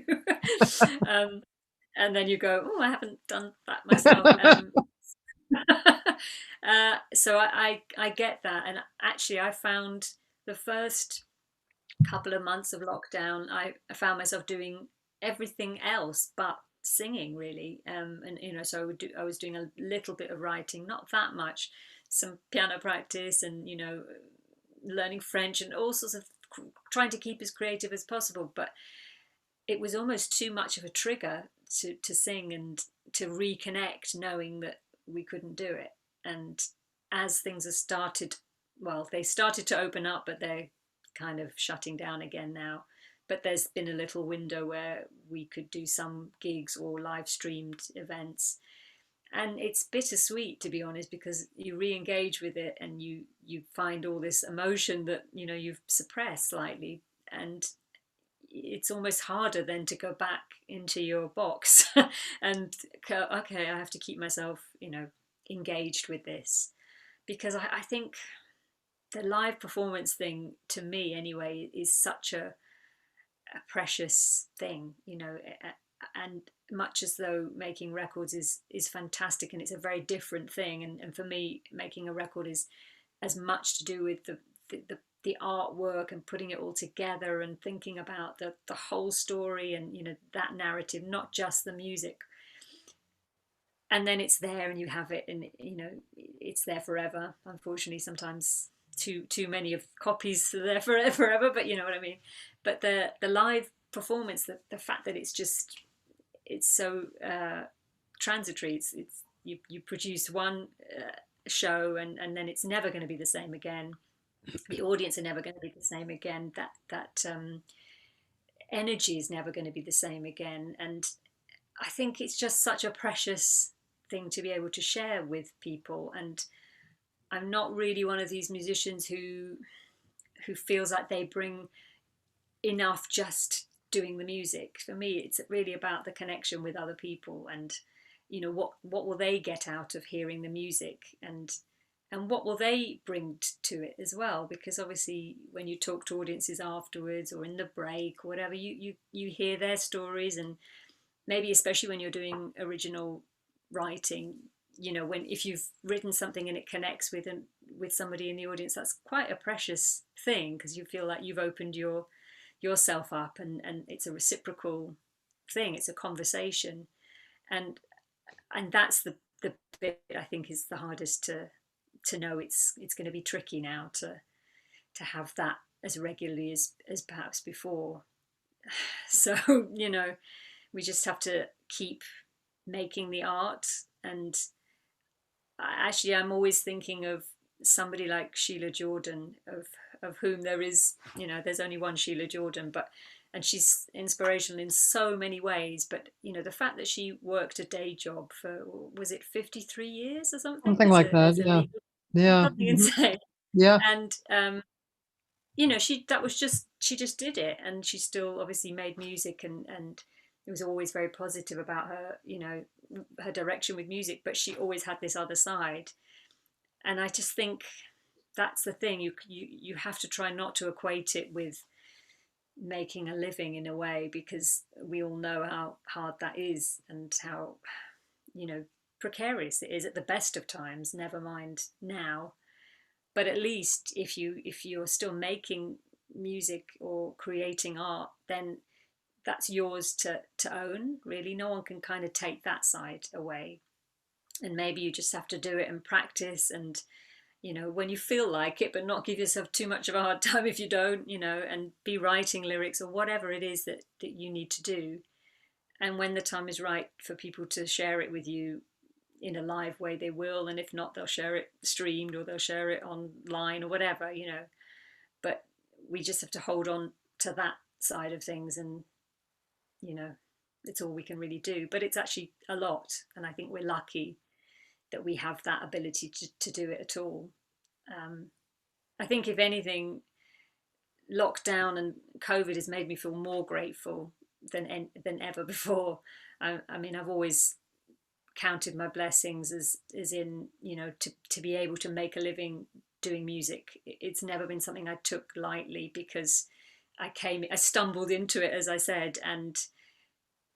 And then you go, oh, I haven't done that myself. So I get that. And actually I found the first couple of months of lockdown, I found myself doing everything else but singing, really. And so I was doing a little bit of writing, not that much, some piano practice, and learning French and all sorts of, trying to keep as creative as possible. But it was almost too much of a trigger to sing and to reconnect, knowing that we couldn't do it. And as things have started, well, they started to open up, but they're kind of shutting down again now. But there's been a little window where we could do some gigs or live streamed events. And it's bittersweet, to be honest, because you re-engage with it and you find all this emotion that, you've suppressed slightly. And it's almost harder then to go back into your box and go, okay, I have to keep myself, engaged with this. Because I think the live performance thing, to me anyway, is such a precious thing, and much as though making records is fantastic and it's a very different thing, and for me making a record is as much to do with the artwork and putting it all together and thinking about the whole story and that narrative, not just the music. And then it's there and you have it, and it's there forever. Unfortunately, sometimes too many of copies are there forever, but you know what I mean. But the live performance, the fact that it's so transitory. It's you produce one show and then it's never going to be the same again. The audience are never going to be the same again. That energy is never going to be the same again. And I think it's just such a precious thing to be able to share with people. And I'm not really one of these musicians who feels like they bring enough just doing the music. For me, it's really about the connection with other people and what will they get out of hearing the music, and what will they bring to it as well. Because obviously when you talk to audiences afterwards or in the break or whatever, you hear their stories, and maybe especially when you're doing original writing, if you've written something and it connects with somebody in the audience, that's quite a precious thing, because you feel like you've opened yourself up, and it's a reciprocal thing, it's a conversation, and that's the bit I think is the hardest to know. It's going to be tricky now to have that as regularly as perhaps before. So we just have to keep making the art. And actually I'm always thinking of somebody like Sheila Jordan, of whom there is, there's only one Sheila Jordan, and she's inspirational in so many ways. But the fact that she worked a day job for, was it 53 years or something? Something like that. Yeah. Yeah. Something insane. Yeah. And she just did it, and she still obviously made music, and it was always very positive about her, her direction with music, but she always had this other side. And I just think that's the thing. You have to try not to equate it with making a living in a way, because we all know how hard that is and how, precarious it is at the best of times, never mind now. But at least if you're still making music or creating art, then that's yours to own, really. No one can kind of take that side away. And maybe you just have to do it and practice, and when you feel like it, but not give yourself too much of a hard time if you don't, and be writing lyrics or whatever it is that you need to do. And when the time is right for people to share it with you in a live way, they will. And if not, they'll share it streamed, or they'll share it online or whatever, But we just have to hold on to that side of things, and it's all we can really do. But it's actually a lot, and I think we're lucky that we have that ability to do it at all. I think if anything, lockdown and COVID has made me feel more grateful than ever before. I mean, I've always counted my blessings as in, to be able to make a living doing music. It's never been something I took lightly, because I stumbled into it, as I said, and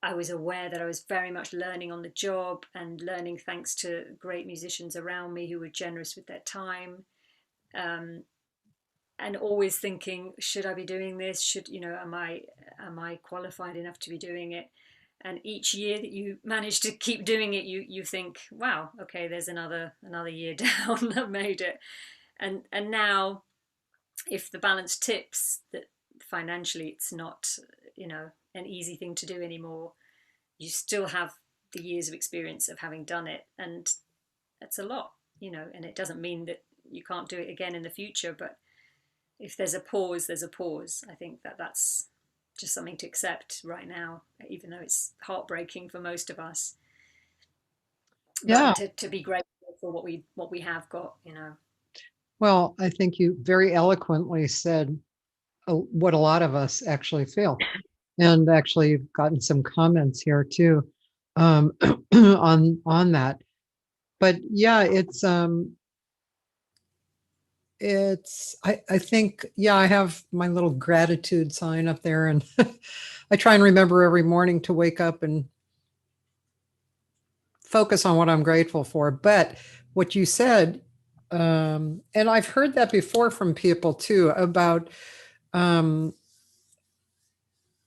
I was aware that I was very much learning on the job, and learning thanks to great musicians around me who were generous with their time. And always thinking, should I be doing this? Am I qualified enough to be doing it? And each year that you manage to keep doing it, you think, wow, okay, there's another year down. I've made it. And now, if the balance tips, that financially it's not, an easy thing to do anymore, you still have the years of experience of having done it, and that's a lot, and it doesn't mean that you can't do it again in the future, but if there's a pause, there's a pause. I think that's just something to accept right now, even though it's heartbreaking for most of us. Yeah. To be grateful for what we have got, Well, I think you very eloquently said what a lot of us actually feel. And actually, you've gotten some comments here too on that. But yeah, I think, yeah, I have my little gratitude sign up there, and I try and remember every morning to wake up and focus on what I'm grateful for. But what you said, and I've heard that before from people too, about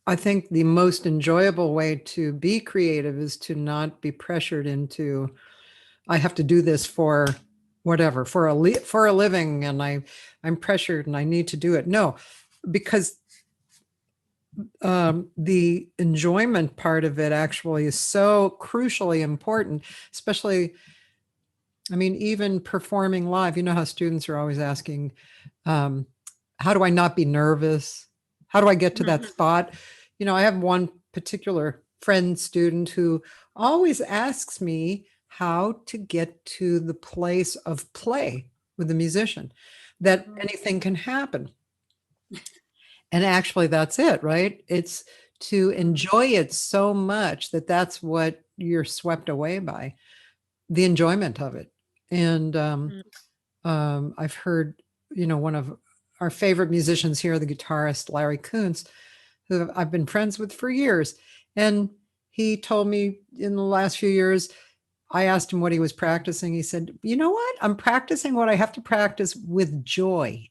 I think the most enjoyable way to be creative is to not be pressured into, I have to do this for whatever, for a living, and I'm pressured and I need to do it. No, because the enjoyment part of it actually is so crucially important, especially, I mean, even performing live. You know how students are always asking, how do I not be nervous? How do I get to that spot? I have one particular friend student who always asks me how to get to the place of play with the musician, that anything can happen. And actually, that's it, right? It's to enjoy it so much that that's what you're swept away by, the enjoyment of it. And I've heard, one of our favorite musicians here, the guitarist Larry Kuntz, who I've been friends with for years. And he told me in the last few years, I asked him what he was practicing. He said, you know what? I'm practicing what I have to practice with joy.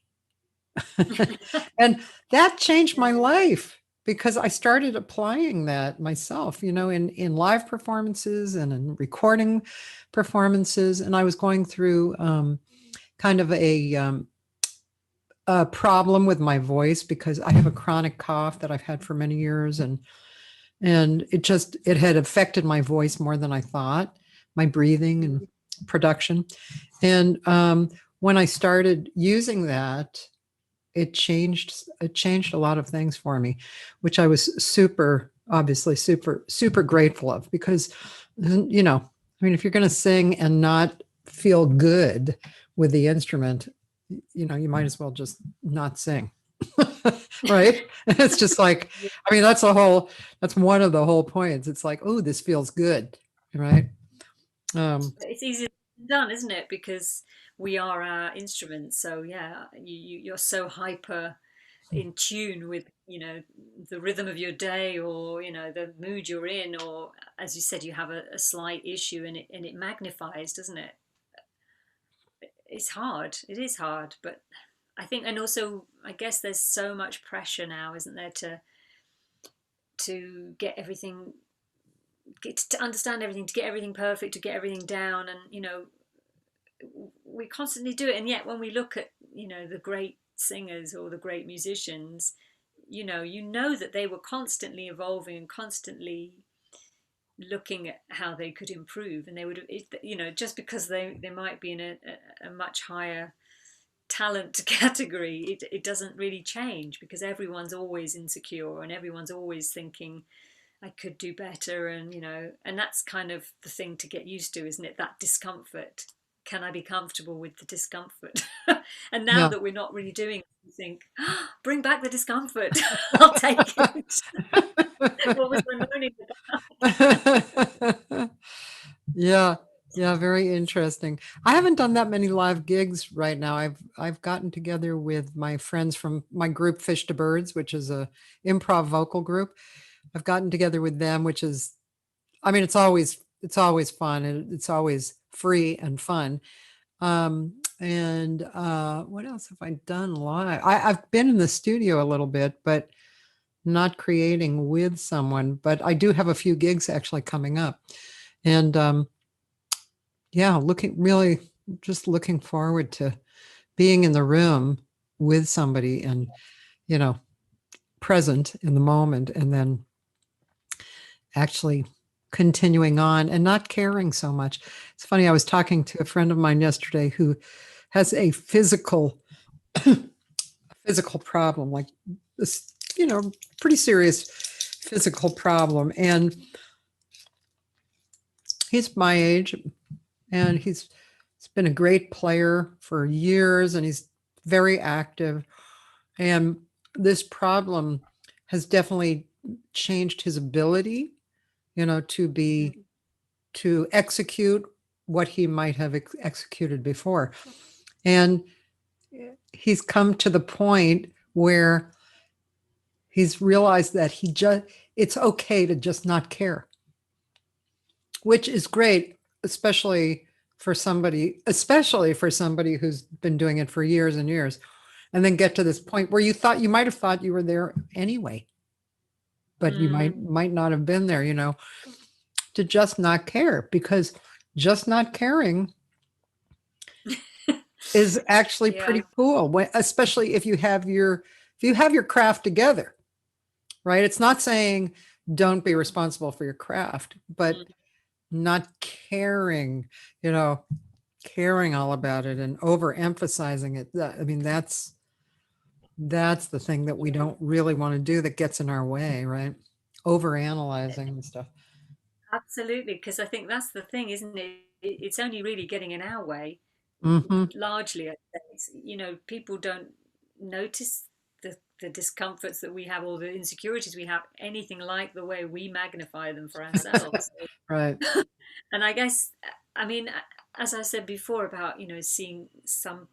And that changed my life, because I started applying that myself, in live performances and in recording performances. And I was going through kind of a problem with my voice, because I have a chronic cough that I've had for many years, and it had affected my voice more than I thought, my breathing and production. And when I started using that, it changed a lot of things for me, which I was super grateful of, because, I mean, if you're going to sing and not feel good with the instrument, you might as well just not sing. Right? It's just like, I mean, that's one of the whole points. It's like, oh, this feels good. Right? It's easier done, isn't it? Because we are our instruments. So yeah, you're so hyper in tune with, the rhythm of your day, or, the mood you're in, or, as you said, you have a slight issue, and it magnifies, doesn't it? It's hard. It is hard, but I think, and also, I guess there's so much pressure now, isn't there, to get everything, to understand everything, to get everything perfect, to get everything down, and we constantly do it. And yet, when we look at the great singers or the great musicians, you know that they were constantly evolving and constantly looking at how they could improve, and they would, just because they might be in a much higher talent category, it doesn't really change, because everyone's always insecure and everyone's always thinking, I could do better, and and that's kind of the thing to get used to, isn't it? That discomfort. Can I be comfortable with the discomfort? And now that we're not really doing it, you think, bring back the discomfort. I'll take it. What was I moaning about? Yeah. Yeah, very interesting. I haven't done that many live gigs right now. I've gotten together with my friends from my group Fish to Birds, which is a improv vocal group. I've gotten together with them, which is, I mean, it's always fun and it's always free and fun. And what else have I done live? I've been in the studio a little bit, but not creating with someone. But I do have a few gigs actually coming up, and yeah, really just looking forward to being in the room with somebody and, you know, present in the moment, and then actually continuing on and not caring so much. It's funny, I was talking to a friend of mine yesterday who has a physical problem, like this, pretty serious physical problem. And he's my age, and he's been a great player for years, and he's very active. And this problem has definitely changed his ability, to execute what he might have executed before. And he's come to the point where he's realized that it's okay to just not care, which is great, especially for somebody who's been doing it for years and years, and then get to this point where you might have thought you were there anyway, but you might not have been there, to just not care, because just not caring is actually pretty cool, especially if you have your craft together, right? It's not saying don't be responsible for your craft, but not caring, caring all about it and overemphasizing it. I mean, that's the thing that we don't really want to do, that gets in our way, right? Overanalyzing and stuff. Absolutely, because I think that's the thing, isn't it? It's only really getting in our way, Mm-hmm. largely. People don't notice the discomforts that we have, or the insecurities we have, anything like the way we magnify them for ourselves. Right. And I guess, I mean, as I said before about, seeing some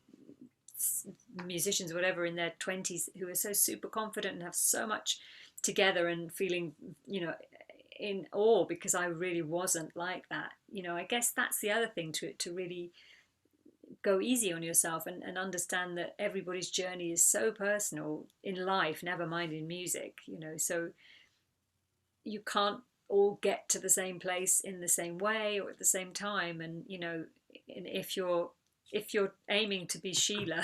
musicians, whatever, in their 20s who are so super confident and have so much together, and feeling, in awe, because I really wasn't like that. I guess that's the other thing, to really go easy on yourself, and understand that everybody's journey is so personal in life, never mind in music, so you can't all get to the same place in the same way or at the same time. And and if you're aiming to be Sheila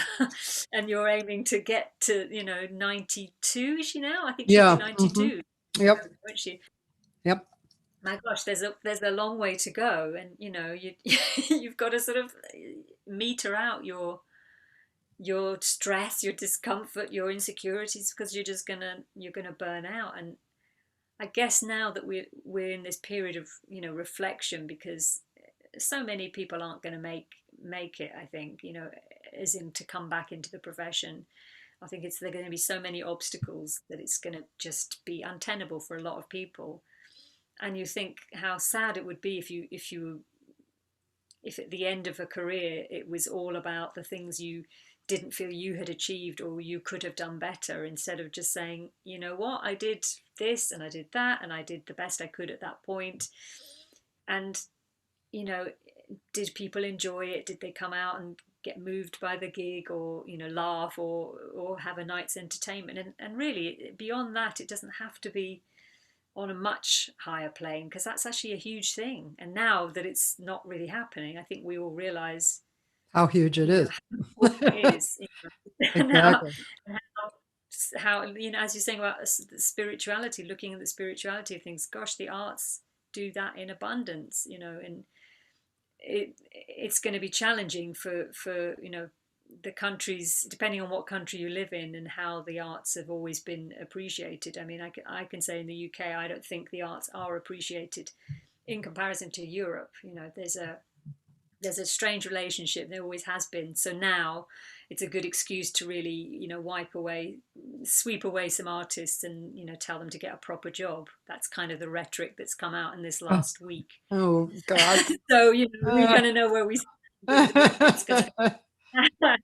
and you're aiming to get to 92, is she now? I think she'll Yeah. be 92. Yep. Won't she? Yep. My gosh, there's a long way to go, and you've got to sort of meter out your stress, your discomfort, your insecurities, because you're gonna burn out. And I guess now that we're in this period of reflection, because so many people aren't going to make it. I think as in to come back into the profession. I think there are going to be so many obstacles that it's going to just be untenable for a lot of people. And you think how sad it would be if at the end of a career it was all about the things you didn't feel you had achieved or you could have done better, instead of just saying, you know what, I did this and I did that and I did the best I could at that point. And you know did people enjoy it? Did they come out and get moved by the gig, or laugh, or have a night's entertainment? And really, beyond that, it doesn't have to be on a much higher plane, because that's actually a huge thing. And now that it's not really happening, I think we all realize How huge it is. how important it is. And Exactly. how as you're saying about spirituality, looking at the spirituality of things, gosh, the arts do that in abundance, and it's going to be challenging for the countries, depending on what country you live in, and how the arts have always been appreciated. I mean, I can say in the UK, I don't think the arts are appreciated in comparison to Europe. There's there's a strange relationship. There always has been. So now it's a good excuse to really, you know, sweep away some artists and, you know, tell them to get a proper job. That's kind of the rhetoric that's come out in this Oh, last week. oh God. So, you know, we kind of know where we stand. It's gonna,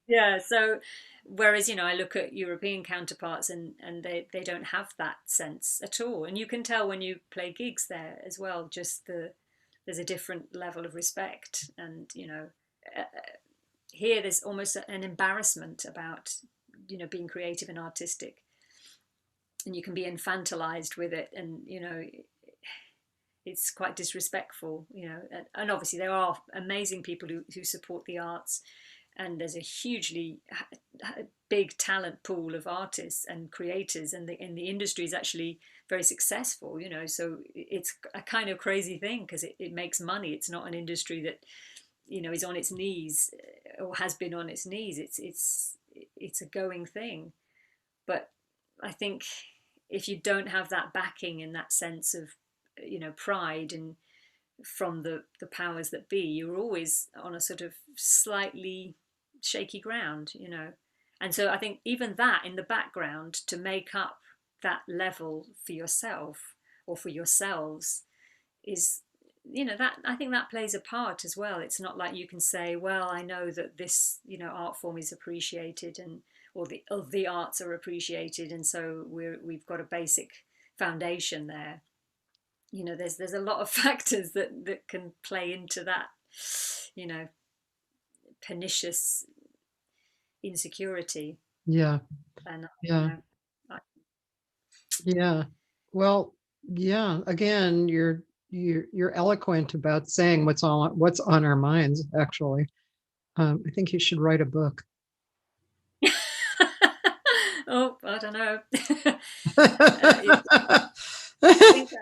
yeah. So, whereas, you know, I look at European counterparts and they don't have that sense at all. And you can tell when you play gigs there as well, just there's a different level of respect. And, you know, here there's almost an embarrassment about, you know, being creative and artistic, and you can be infantilized with it, and, you know, it's quite disrespectful, you know. And obviously there are amazing people who support the arts, and there's a hugely big talent pool of artists and creators, and the industry is actually very successful, you know. So it's a kind of crazy thing because it makes money. It's not an industry that, you know, is on its knees or has been on its knees. It's a going thing. But I think if you don't have that backing and that sense of, you know, pride and from the powers that be, you're always on a sort of slightly shaky ground, you know. And so I think even that in the background to make up that level for yourself or for yourselves is, you know, that I think that plays a part as well. It's not like you can say, well, I know that this, you know, art form is appreciated, and or the arts are appreciated, and so we've got a basic foundation there. You know, there's a lot of factors that can play into that, you know, pernicious insecurity. Yeah. And Yeah. you know, Yeah. Well, yeah. Again, you're eloquent about saying what's on our minds, actually. I think you should write a book. oh, I don't know.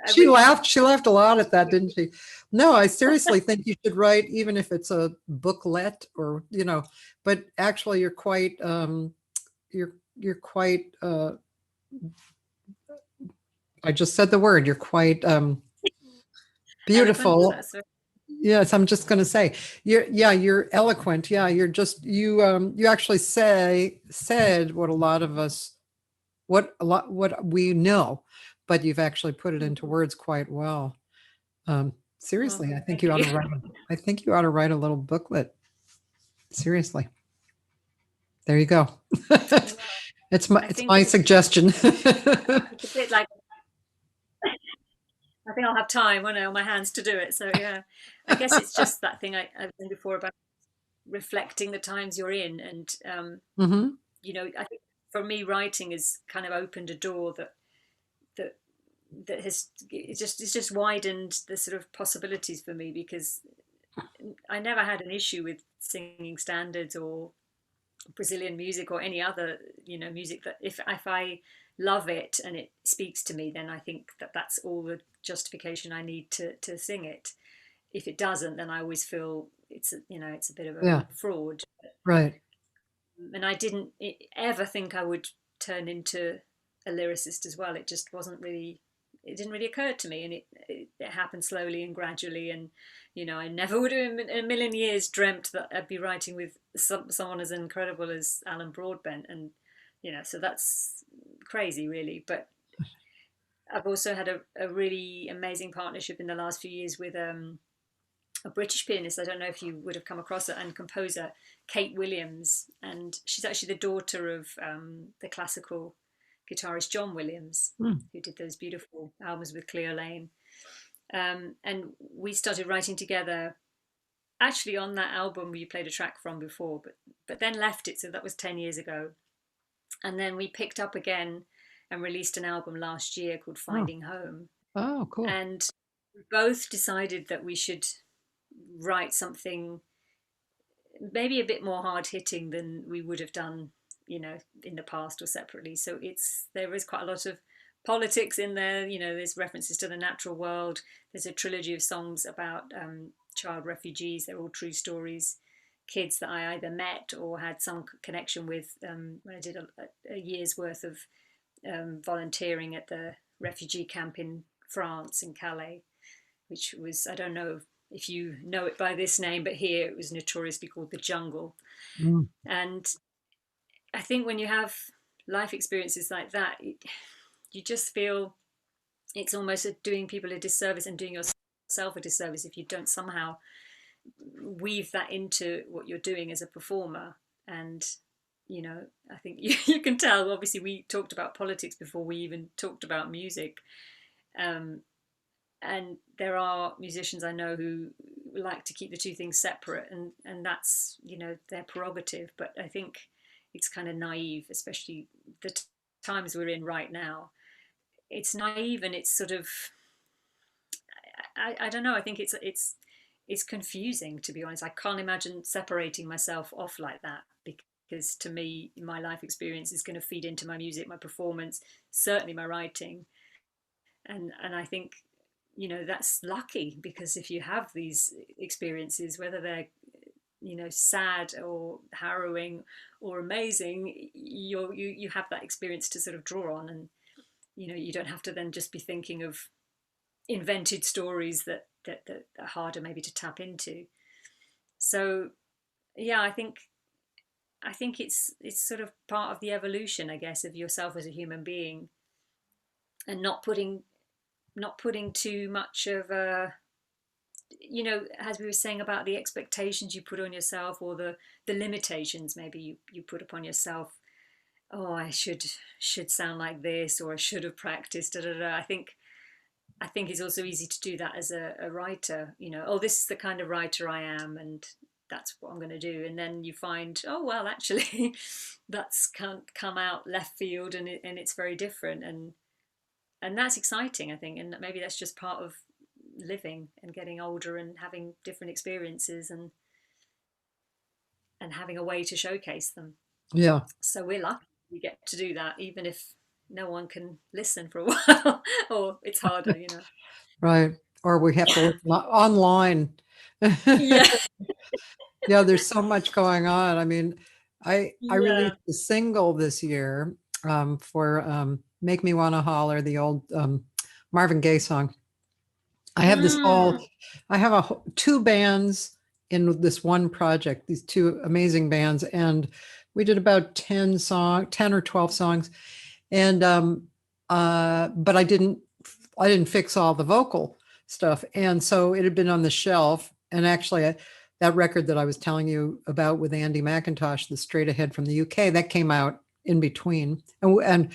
She laughed. She laughed a lot at that, didn't she? No, I seriously think you should write, even if it's a booklet or, you know, but actually you're quite, you're quite, I just said the word, you're quite beautiful. Eloquent, yes, I'm just going to say you're eloquent. Yeah, you're just you actually said what a lot of us what we know, but you've actually put it into words quite well. Seriously, well, I think you ought to write. I think you ought to write a little booklet. Seriously, there you go. It's my suggestion. It's a bit like, I think I'll have time, won't I, on my hands to do it. So yeah, I guess it's just that thing I've said before about reflecting the times you're in, and Mm-hmm. you know, I think for me, writing has kind of opened a door that has it's just widened the sort of possibilities for me, because I never had an issue with singing standards or Brazilian music or any other, you know, music that if I love it and it speaks to me, then I think that's all the justification I need to sing it. If it doesn't, then I always feel it's a, you know, it's a bit of a fraud. Right. And I didn't ever think I would turn into a lyricist as well. It just wasn't really, it didn't really occur to me, and it happened slowly and gradually. And you know, I never would have in a million years dreamt that I'd be writing with someone as incredible as Alan Broadbent, and you know, so that's crazy, really. But I've also had a really amazing partnership in the last few years with a British pianist. I don't know if you would have come across her, and composer Kate Williams, and she's actually the daughter of the classical guitarist John Williams, who did those beautiful albums with Cleo Lane. And we started writing together actually on that album you played a track from before, but then left it, so that was 10 years ago. And then we picked up again and released an album last year called Finding Home. Oh, cool. And we both decided that we should write something maybe a bit more hard hitting than we would have done, you know, in the past or separately. So there is quite a lot of politics in there. You know, there's references to the natural world. There's a trilogy of songs about child refugees. They're all true stories, kids that I either met or had some connection with when I did a year's worth of volunteering at the refugee camp in France, in Calais, which was, I don't know if you know it by this name, but here it was notoriously called The Jungle. Mm. And I think when you have life experiences like that, you just feel it's almost doing people a disservice and doing yourself a disservice if you don't somehow weave that into what you're doing as a performer. And I think you can tell, obviously we talked about politics before we even talked about music, and there are musicians I know who like to keep the two things separate, and that's their prerogative. But I think it's kind of naive, especially the times we're in right now. It's naive, and it's sort of, I don't know, I think it's confusing, to be honest. I can't imagine separating myself off like that, because to me my life experience is going to feed into my music, my performance, certainly my writing. And I think that's lucky, because if you have these experiences, whether they're sad or harrowing or amazing, you have that experience to sort of draw on. And you don't have to then just be thinking of invented stories that are harder maybe to tap into. So yeah, I think it's sort of part of the evolution, I guess, of yourself as a human being, and not putting too much of a, as we were saying about the expectations you put on yourself, or the limitations maybe you put upon yourself. Oh, I should sound like this, or I should have practiced. Da, da, da. I think it's also easy to do that as a writer. Oh, this is the kind of writer I am, and that's what I'm going to do. And then you find, oh well, actually, that's can't come out left field, and it's very different, and that's exciting, I think. And maybe that's just part of living and getting older and having different experiences, and having a way to showcase them. Yeah. So we're lucky we get to do that, even if no one can listen for a while, or it's harder, Right. Or we have to listen online. Yeah. Yeah, there's so much going on. I mean, I Yeah. released a single this year for Make Me Wanna Holler, the old Marvin Gaye song. I have two bands in this one project, these two amazing bands, and we did about 10 or 12 songs. And but I didn't fix all the vocal stuff. And so it had been on the shelf. And actually that record that I was telling you about with Andy McIntosh, the Straight Ahead from the UK, that came out in between. And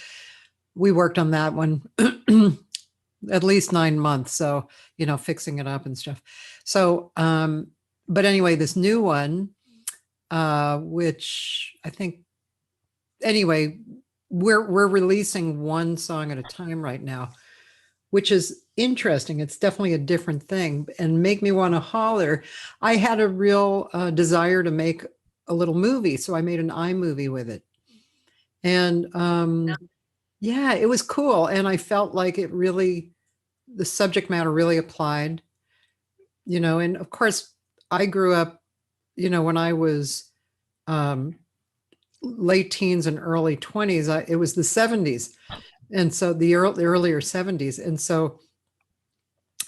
we worked on that one at least 9 months. So, fixing it up and stuff. So, but anyway, this new one, which I think, anyway, we're releasing one song at a time right now, which is interesting. It's definitely a different thing. And Make Me Wanna Holler, I had a real desire to make a little movie. So I made an iMovie with it. And yeah, it was cool. And I felt like the subject matter really applied, and of course I grew up, when I was late teens and early 20s, it was the 70s. And so the earlier 70s. And so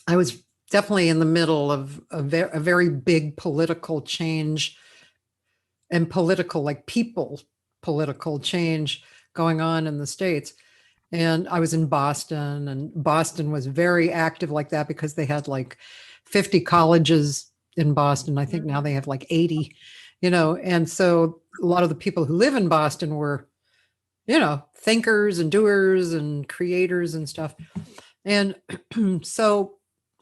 I was definitely in the middle of a very big political change, and political change going on in the States. And I was in Boston, and Boston was very active like that, because they had like 50 colleges in Boston. I think now they have like 80, and so a lot of the people who live in Boston were, thinkers and doers and creators and stuff. And so,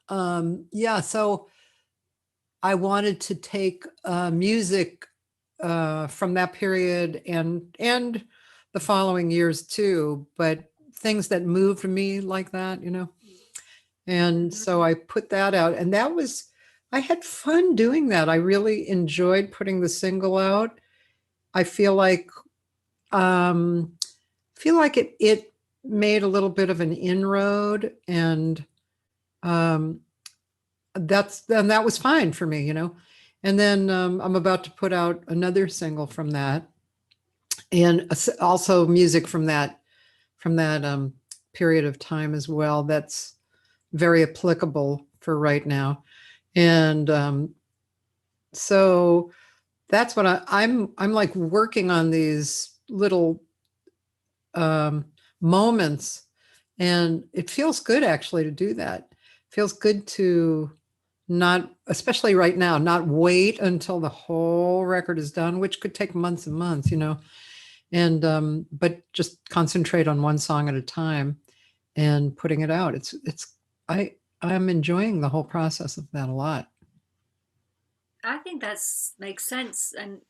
so I wanted to take music from that period and the following years too, but things that moved me like that, And so I put that out, and I had fun doing that. I really enjoyed putting the single out. I feel like it made a little bit of an inroad, and that was fine for me, And then I'm about to put out another single from that, and also music from that period of time as well. That's very applicable for right now. And so that's what I'm like working on these little moments, and it feels good actually to do that. It feels good to not, especially right now, not wait until the whole record is done, which could take months and months, and but just concentrate on one song at a time and putting it out. I'm enjoying the whole process of that a lot. I think that makes sense, and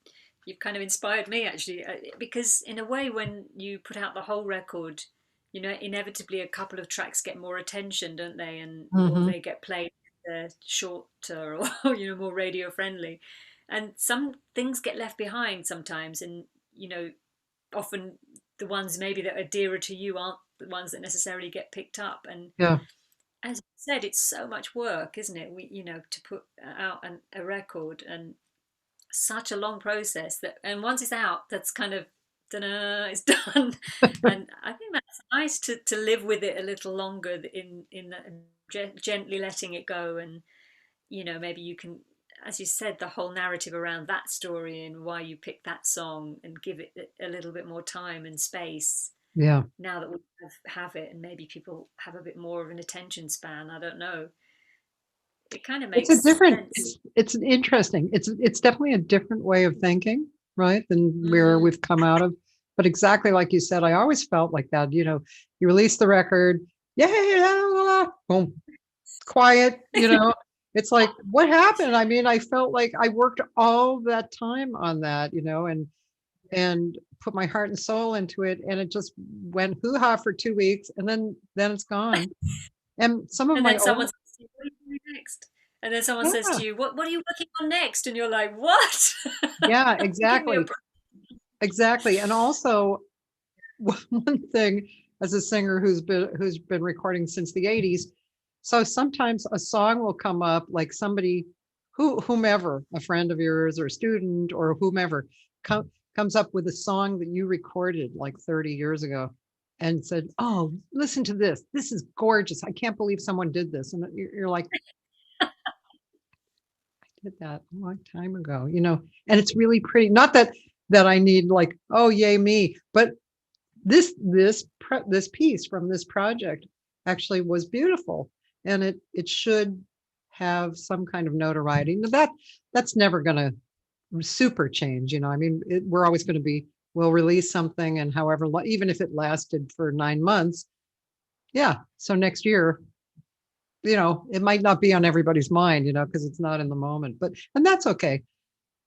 you've kind of inspired me actually, because in a way, when you put out the whole record, inevitably a couple of tracks get more attention, don't they? And or Mm-hmm. they get played shorter, or more radio friendly, and some things get left behind sometimes, and often the ones maybe that are dearer to you aren't the ones that necessarily get picked up. And Yeah. as you said, it's so much work, isn't it? To put out a record, and such a long process and once it's out, that's kind of, it's done. And I think that's nice to live with it a little longer, in gently letting it go. And maybe you can, as you said, the whole narrative around that story and why you picked that song, and give it a little bit more time and space Yeah. now that we have it, and maybe people have a bit more of an attention span. I don't know. It kind of It's a makes different, sense. it's interesting. It's definitely a different way of thinking, right? Than where Mm. we've come out of. But exactly like you said, I always felt like that, you release the record, yeah, boom, quiet, It's like, what happened? I mean, I felt like I worked all that time on that, and put my heart and soul into it, and it just went hoo-ha for 2 weeks, and then it's gone. And some of And my then someone old, says to you, "What are you doing next?" And then someone says yeah, to you, "What are you working on next?" And you're like, "What? yeah, Give me a exactly. break." Exactly. And also one thing, as a singer who's been recording since the 80s, so sometimes a song will come up, like somebody whomever, a friend of yours or a student or whomever comes up with a song that you recorded like 30 years ago and said, "Oh, listen to this. This is gorgeous. I can't believe someone did this." And you're like, did that a long time ago, and it's really pretty. Not that I need like, oh, yay me, but this piece from this project actually was beautiful, and it should have some kind of notoriety. Now that's never going to super change, I mean, we're always going to be, we'll release something, and however even if it lasted for 9 months, yeah, so next year, it might not be on everybody's mind, because it's not in the moment, and that's okay.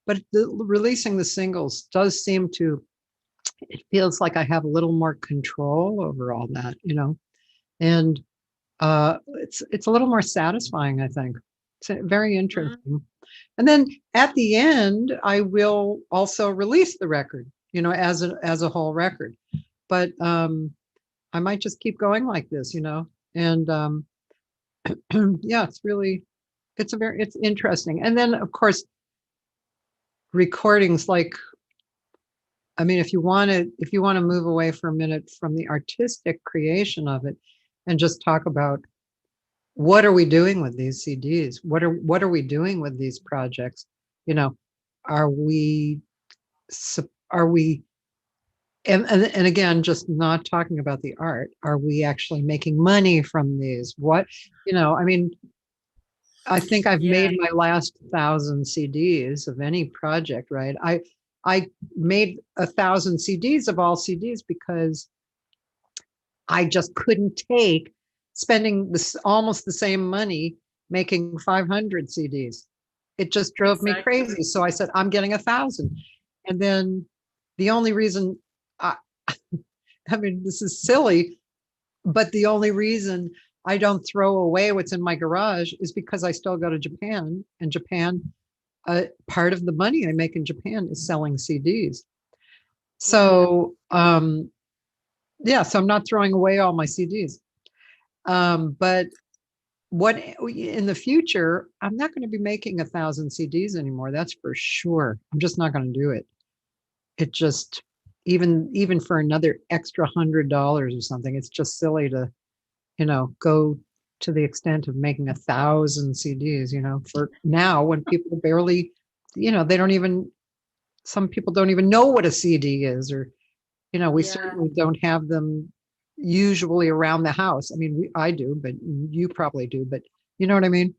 But releasing the singles does seem to, it feels like I have a little more control over all that, and it's a little more satisfying, I think. It's very Mm. interesting. And then at the end, I will also release the record, as a whole record. But I might just keep going like this, and yeah, it's interesting. And then of course, recordings like, I mean, if you want to move away for a minute from the artistic creation of it and just talk about what are we doing with these CDs? What are we doing with these projects? You know, are we are we and again, just not talking about the art. Are we actually making money from these? I mean, I think I've Yeah, made my last 1,000 CDs of any project, right? I made 1,000 CDs of all CDs because I just couldn't take spending this almost the same money making 500 CDs. It just drove me exactly. crazy. So I said, I'm getting 1,000. And then the only reason I, I mean, this is silly, but the only reason I don't throw away what's in my garage is because I still go to Japan, and Japan, part of the money I make in Japan is selling CDs. Yeah. So, yeah, so I'm not throwing away all my CDs. But what in the future, I'm not going to be making 1,000 CDs anymore. That's for sure. I'm just not going to do it. It just, even for another extra $100 or something, it's just silly to, go to the extent of making 1,000 CDs, for now when people barely, they don't even, some people don't even know what a CD is, or, we certainly don't have them usually around the house. I mean, I do, but you probably do, but you know what I mean?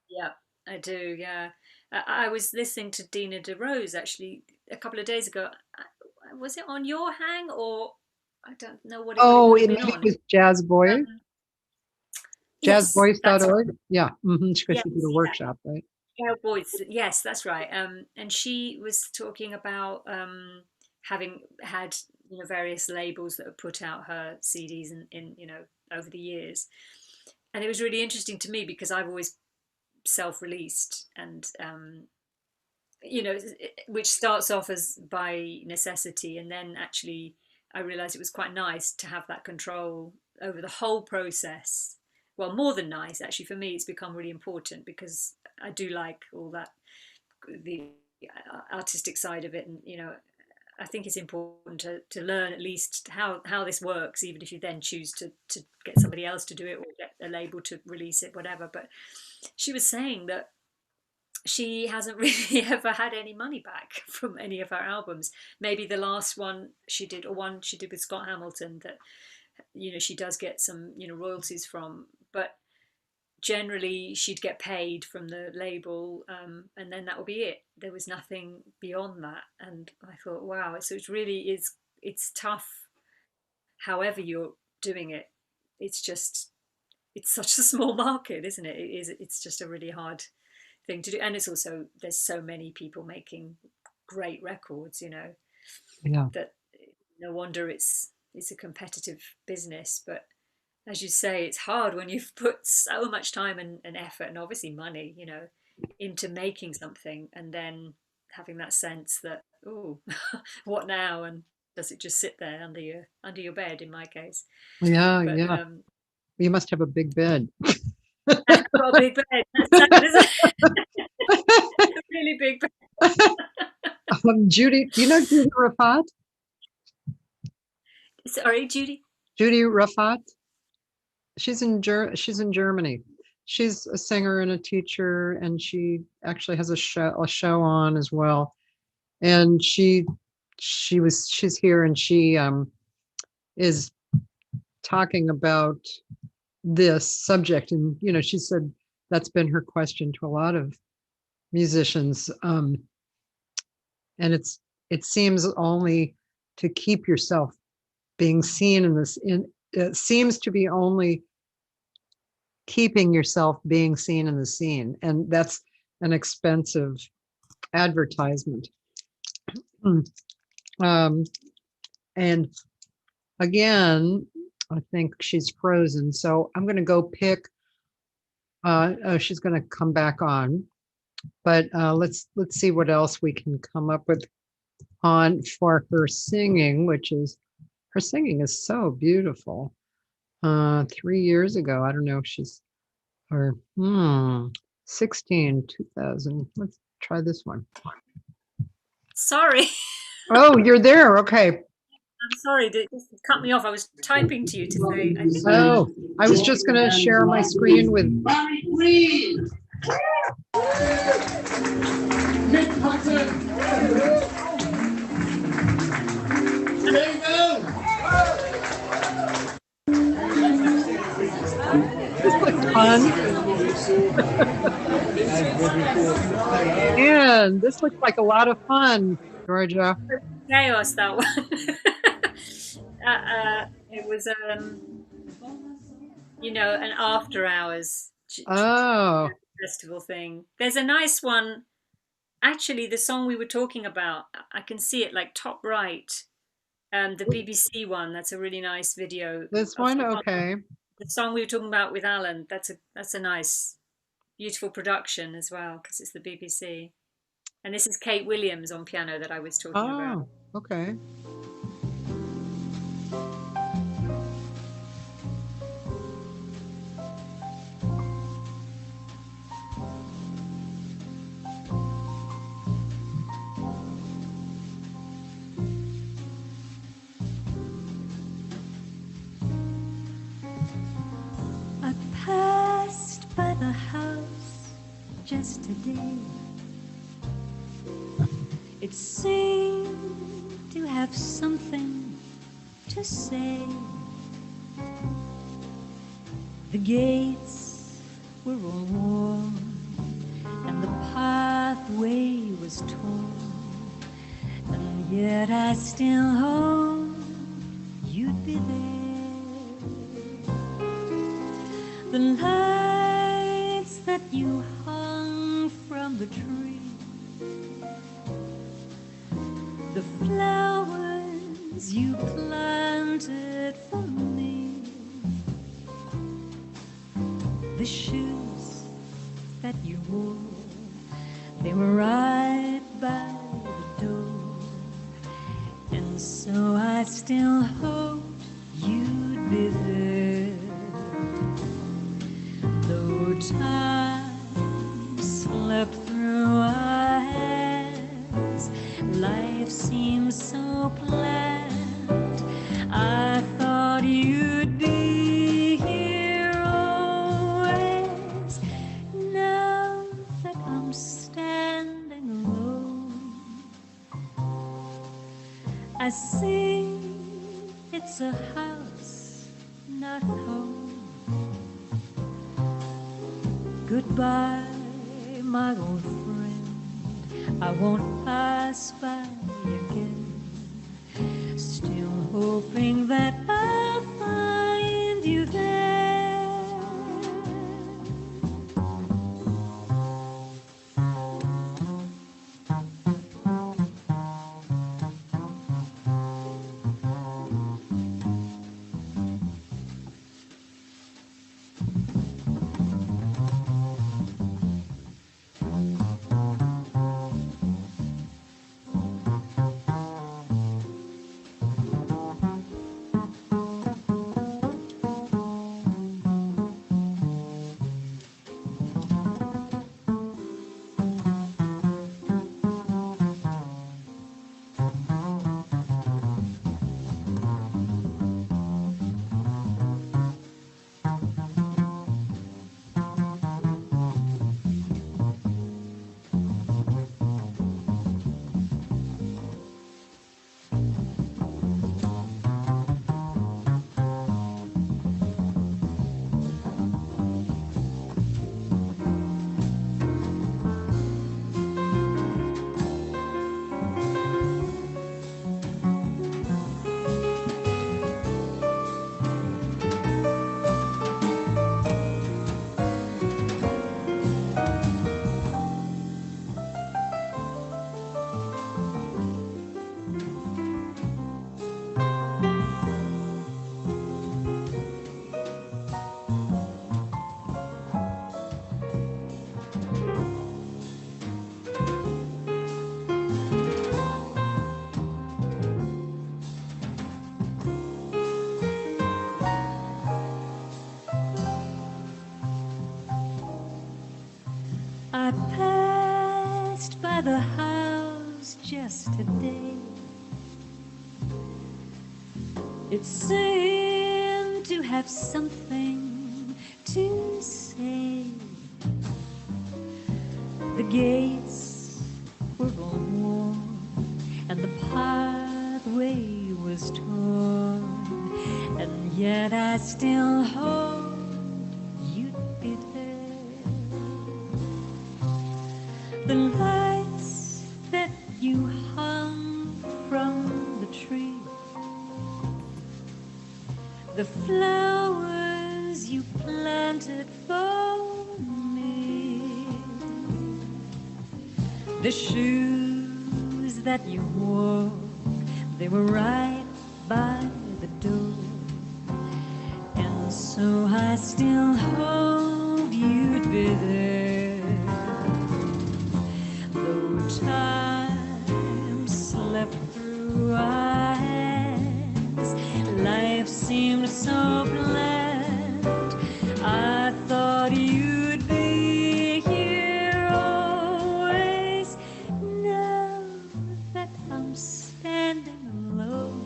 Yeah, I do. Yeah. I was listening to Dina DeRose actually a couple of days ago. Was it on Your Hang, or I don't know what it would have been Maybe on. it was Jazz Boy. Yes, Jazzvoice.org. Yeah. Because yes, she did a workshop, right? Yeah, Boys. Yes, that's right. And she was talking about having had various labels that have put out her CDs in over the years, and it was really interesting to me because I've always self-released, and which starts off as by necessity, and then actually I realized it was quite nice to have that control over the whole process. Well, more than nice, actually. For me, it's become really important because I do like all that, the artistic side of it, and I think it's important to learn at least how this works, even if you then choose to get somebody else to do it or get a label to release it, whatever. But she was saying that she hasn't really ever had any money back from any of her albums. Maybe the last one she did, or one she did with Scott Hamilton, that she does get some royalties from, but generally she'd get paid from the label, and then that would be it. There was nothing beyond that. And I thought, wow, so it's tough however you're doing it. It's such a small market, isn't it? It's just a really hard thing to do, and it's also, there's so many people making great records, that no wonder it's a competitive business. But as you say, it's hard when you've put so much time and effort and obviously money, into making something, and then having that sense that, oh, what now? And does it just sit there under your bed, in my case? Yeah, but, yeah. You must have a big bed. I've got a big bed. That's sad, isn't it? A really big bed. Judy, do you know Judy Rafat? Sorry, Judy. Judy Rafat. She's in Germany. She's a singer and a teacher, and she actually has a show on as well. And she's here, and she is talking about this subject, and she said that's been her question to a lot of musicians, and it seems only to keep yourself being seen in this, it seems to be only keeping yourself being seen in the scene, and that's an expensive advertisement. And again, I think she's frozen, so I'm going to go pick. She's going to come back on, but let's see what else we can come up with on for her singing, her singing is so beautiful. 3 years ago, I don't know if she's, or 16, 2000. Let's try this one. Sorry. Oh, you're there. Okay. I'm sorry, it cut me off. I was typing to you to say. I was just going to share my screen with. This looks fun. Man, this looks like a lot of fun, Georgia. Chaos, that one. It was an after hours festival thing. There's a nice one, actually, the song we were talking about, I can see it like top right, the BBC one. That's a really nice video. This one, okay. The song we were talking about with Alan, that's a nice, beautiful production as well, because it's the BBC. And this is Kate Williams on piano that I was talking about. Oh, okay. A yesterday. It seemed to have something to say. The gates were all worn and the pathway was torn, and yet I still hope you'd be there. The lights that you hung from the tree, the flowers you planted for me, the shoes that you wore, they were right by the door, and so I still hoped you'd be there. Though time slept through our hands, life seemed so planned, I thought you'd be here always. Now that I'm standing alone, I see it's a house, not a home. Goodbye, my old friend, I won't pass by again, still hoping that I'll find you there. I passed by the house just today. It seemed to have something to say. The gates were all worn and the pathway was torn, and yet I still hoped you'd be there. The lights that you hung from the tree, the flowers you planted for me, the shoes that you wore, they were right by the door, and so I still hope you'd be there. Though time slept through our hands, life seemed so bland, I thought you'd be here always. Now that I'm standing alone,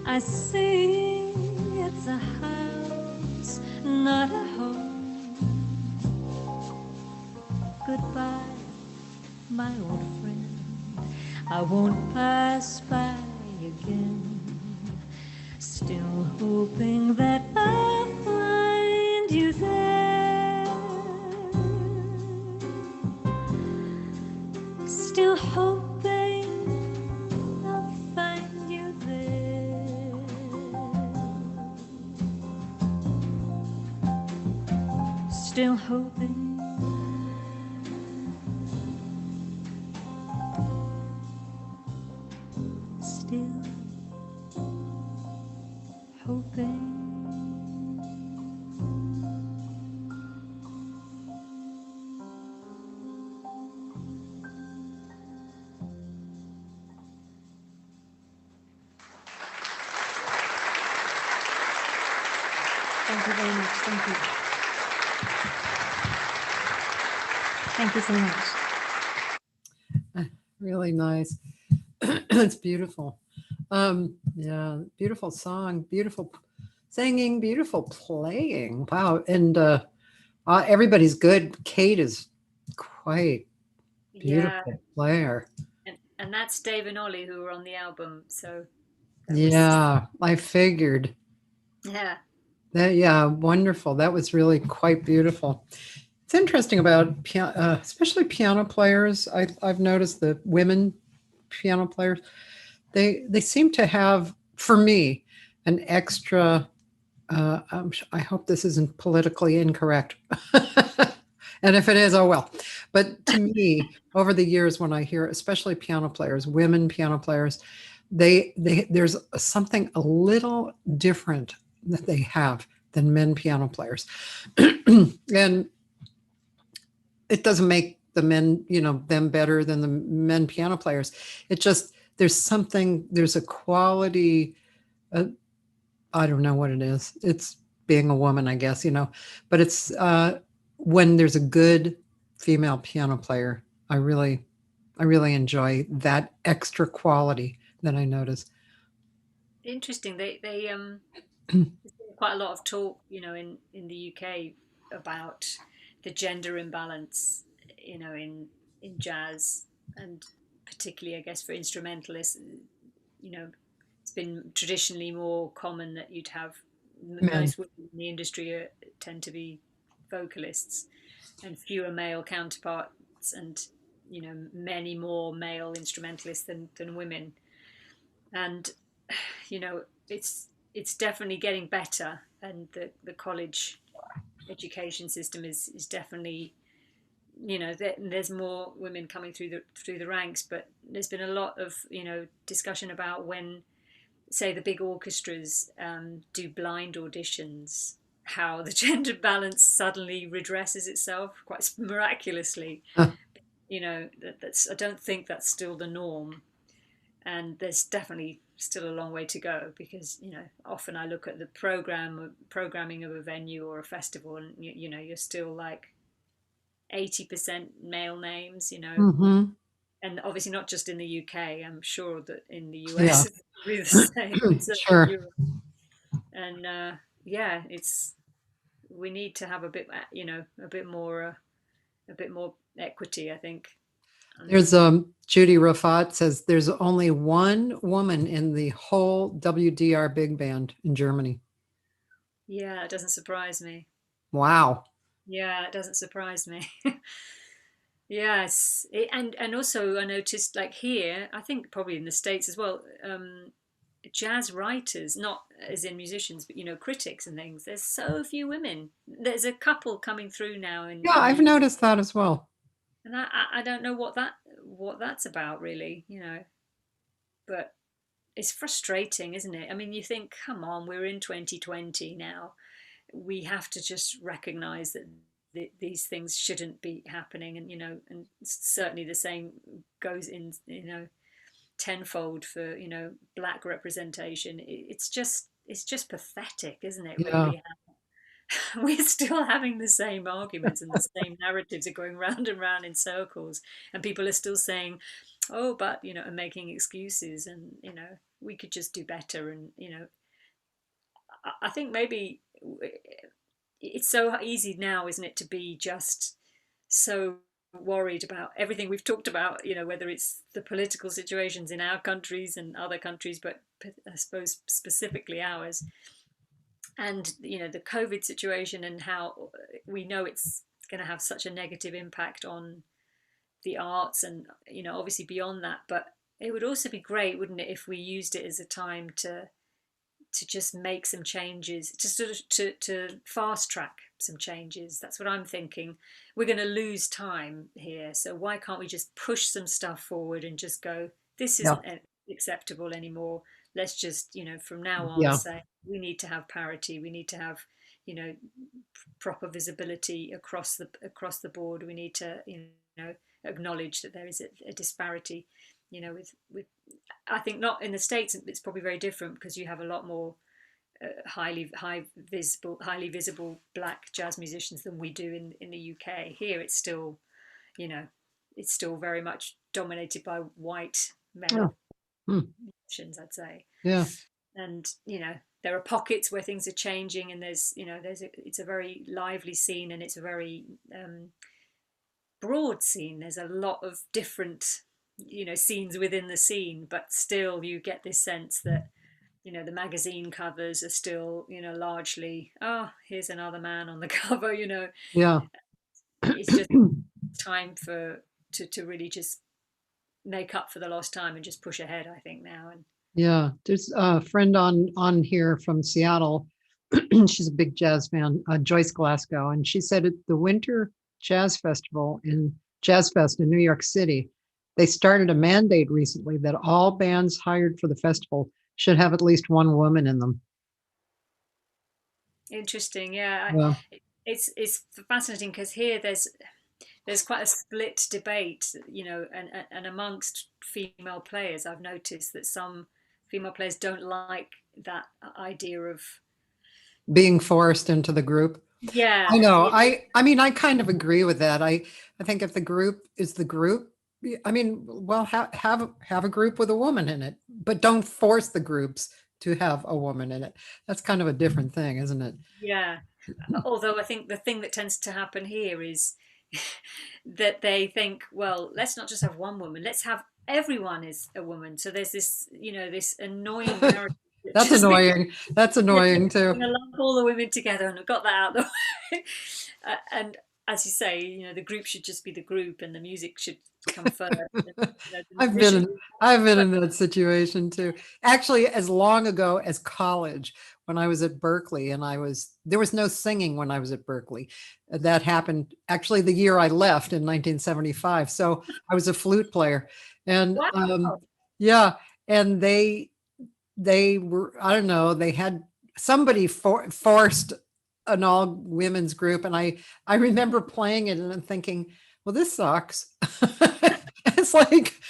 I see it's a house, not a home. goodbye, my old friend. I won't pass by again. Still hoping that I'll find you there. Still hoping I'll find you there. Still hoping. Still hoping. Thank you very much. Thank you. Thank you so much. Really nice. It's beautiful. Yeah, beautiful song, beautiful singing, beautiful playing. Wow. And everybody's good. Kate is quite beautiful player. And that's Dave and Ollie who were on the album. So yeah, I figured. Yeah. Yeah, wonderful. That was really quite beautiful. It's interesting about especially piano players. I've noticed the women piano players, they seem to have, for me, an extra. I hope this isn't politically incorrect, and if it is, oh well. But to me, over the years, when I hear, especially piano players, women piano players, there's something a little different that they have than men piano players, and it doesn't make the men, them better than the men piano players. It just, there's a quality, I don't know what it is. It's being a woman, I guess, but it's when there's a good female piano player, I really enjoy that extra quality that I notice. Interesting. They quite a lot of talk, in the UK about the gender imbalance, in jazz, and particularly, I guess, for instrumentalists, it's been traditionally more common that you'd have most women in the industry tend to be vocalists and fewer male counterparts, and many more male instrumentalists than women. And it's definitely getting better, and the college education system is definitely, there's more women coming through the ranks, but there's been a lot of discussion about when, say, the big orchestras do blind auditions, how the gender balance suddenly redresses itself quite miraculously. That's, I don't think that's still the norm, and there's definitely still a long way to go, because often I look at the programming of a venue or a festival, and you're still like 80% male names, Mm-hmm. and obviously not just in the UK. I'm sure that in the US it's probably the same. Sure. Europe. And we need to have a bit more equity, I think. There's Judy Rafat says there's only one woman in the whole WDR big band in Germany. Yeah, it doesn't surprise me. Wow. Yeah, it doesn't surprise me. Yes, and also I noticed, like, here, I think probably in the States as well, jazz writers, not as in musicians, but critics and things. There's so few women. There's a couple coming through now, I've noticed that as well. And I don't know what that's about, really, but it's frustrating, isn't it? I mean, you think, come on, we're in 2020 now. We have to just recognize that these things shouldn't be happening, and and certainly the same goes in tenfold for black representation. It's just pathetic, isn't it? Yeah. Really, we're still having the same arguments, and the same narratives are going round and round in circles, and people are still saying, oh, but and making excuses, and we could just do better. And I think maybe it's so easy now, isn't it, to be just so worried about everything we've talked about, you know, whether it's the political situations in our countries and other countries, but I suppose specifically ours, and, you know, the COVID situation and how we know it's going to have such a negative impact on the arts and, you know, obviously beyond that. But it would also be great, wouldn't it, if we used it as a time to just make some changes, to sort of to fast track some changes. That's what I'm thinking. We're going to lose time here, so why can't we just push some stuff forward and just go, this Yeah. isn't acceptable anymore. Let's just, you know, from now on Yeah. say we need to have parity, we need to have, you know, proper visibility across the board. We need to, you know, acknowledge that there is a disparity, you know, with I think not in the States. It's probably very different because you have a lot more highly visible black jazz musicians than we do in the UK. Here, it's still, you know, it's still very much dominated by white Oh. male musicians, I'd say. Yeah. And, you know, there are pockets where things are changing, and there's, you know, it's a very lively scene, and it's a very broad scene. There's a lot of different, you know, scenes within the scene, but still you get this sense that, you know, the magazine covers are still, you know, largely, oh, here's another man on the cover, you know. Yeah. It's just time to really just make up for the lost time and just push ahead, I think, now. And Yeah, there's a friend on here from Seattle. She's a big jazz fan, Joyce Glasgow, and she said at the Winter Jazz Festival in Jazz Fest in New York City, they started a mandate recently that all bands hired for the festival should have at least one woman in them. interesting, yeah. Yeah. It's fascinating because here there's quite a split debate, you know, and amongst female players, I've noticed that some female players don't like that idea of Being forced into the group. yeah. I know. I mean, I kind of agree with that. I think if the group is the group, I mean, well, have a group with a woman in it, but don't force the groups to have a woman in it. That's kind of a different thing, isn't it? Yeah. Although I think the thing that tends to happen here is that they think, well, let's not just have one woman, let's have everyone is a woman. So there's this, you know, this annoying narrative. That's annoying. That's annoying too. Lump all the women together and I've got that out of the way. And as you say, you know, the group should just be the group and the music should come first. You know, I've been in that situation too. Actually, as long ago as college, when I was at Berkeley, and there was no singing when I was at Berkeley. That happened actually the year I left in 1975. So I was a flute player, and wow. yeah, and they were, I don't know, they had somebody forced an all women's group, and I remember playing it and thinking, well, this sucks. It's like,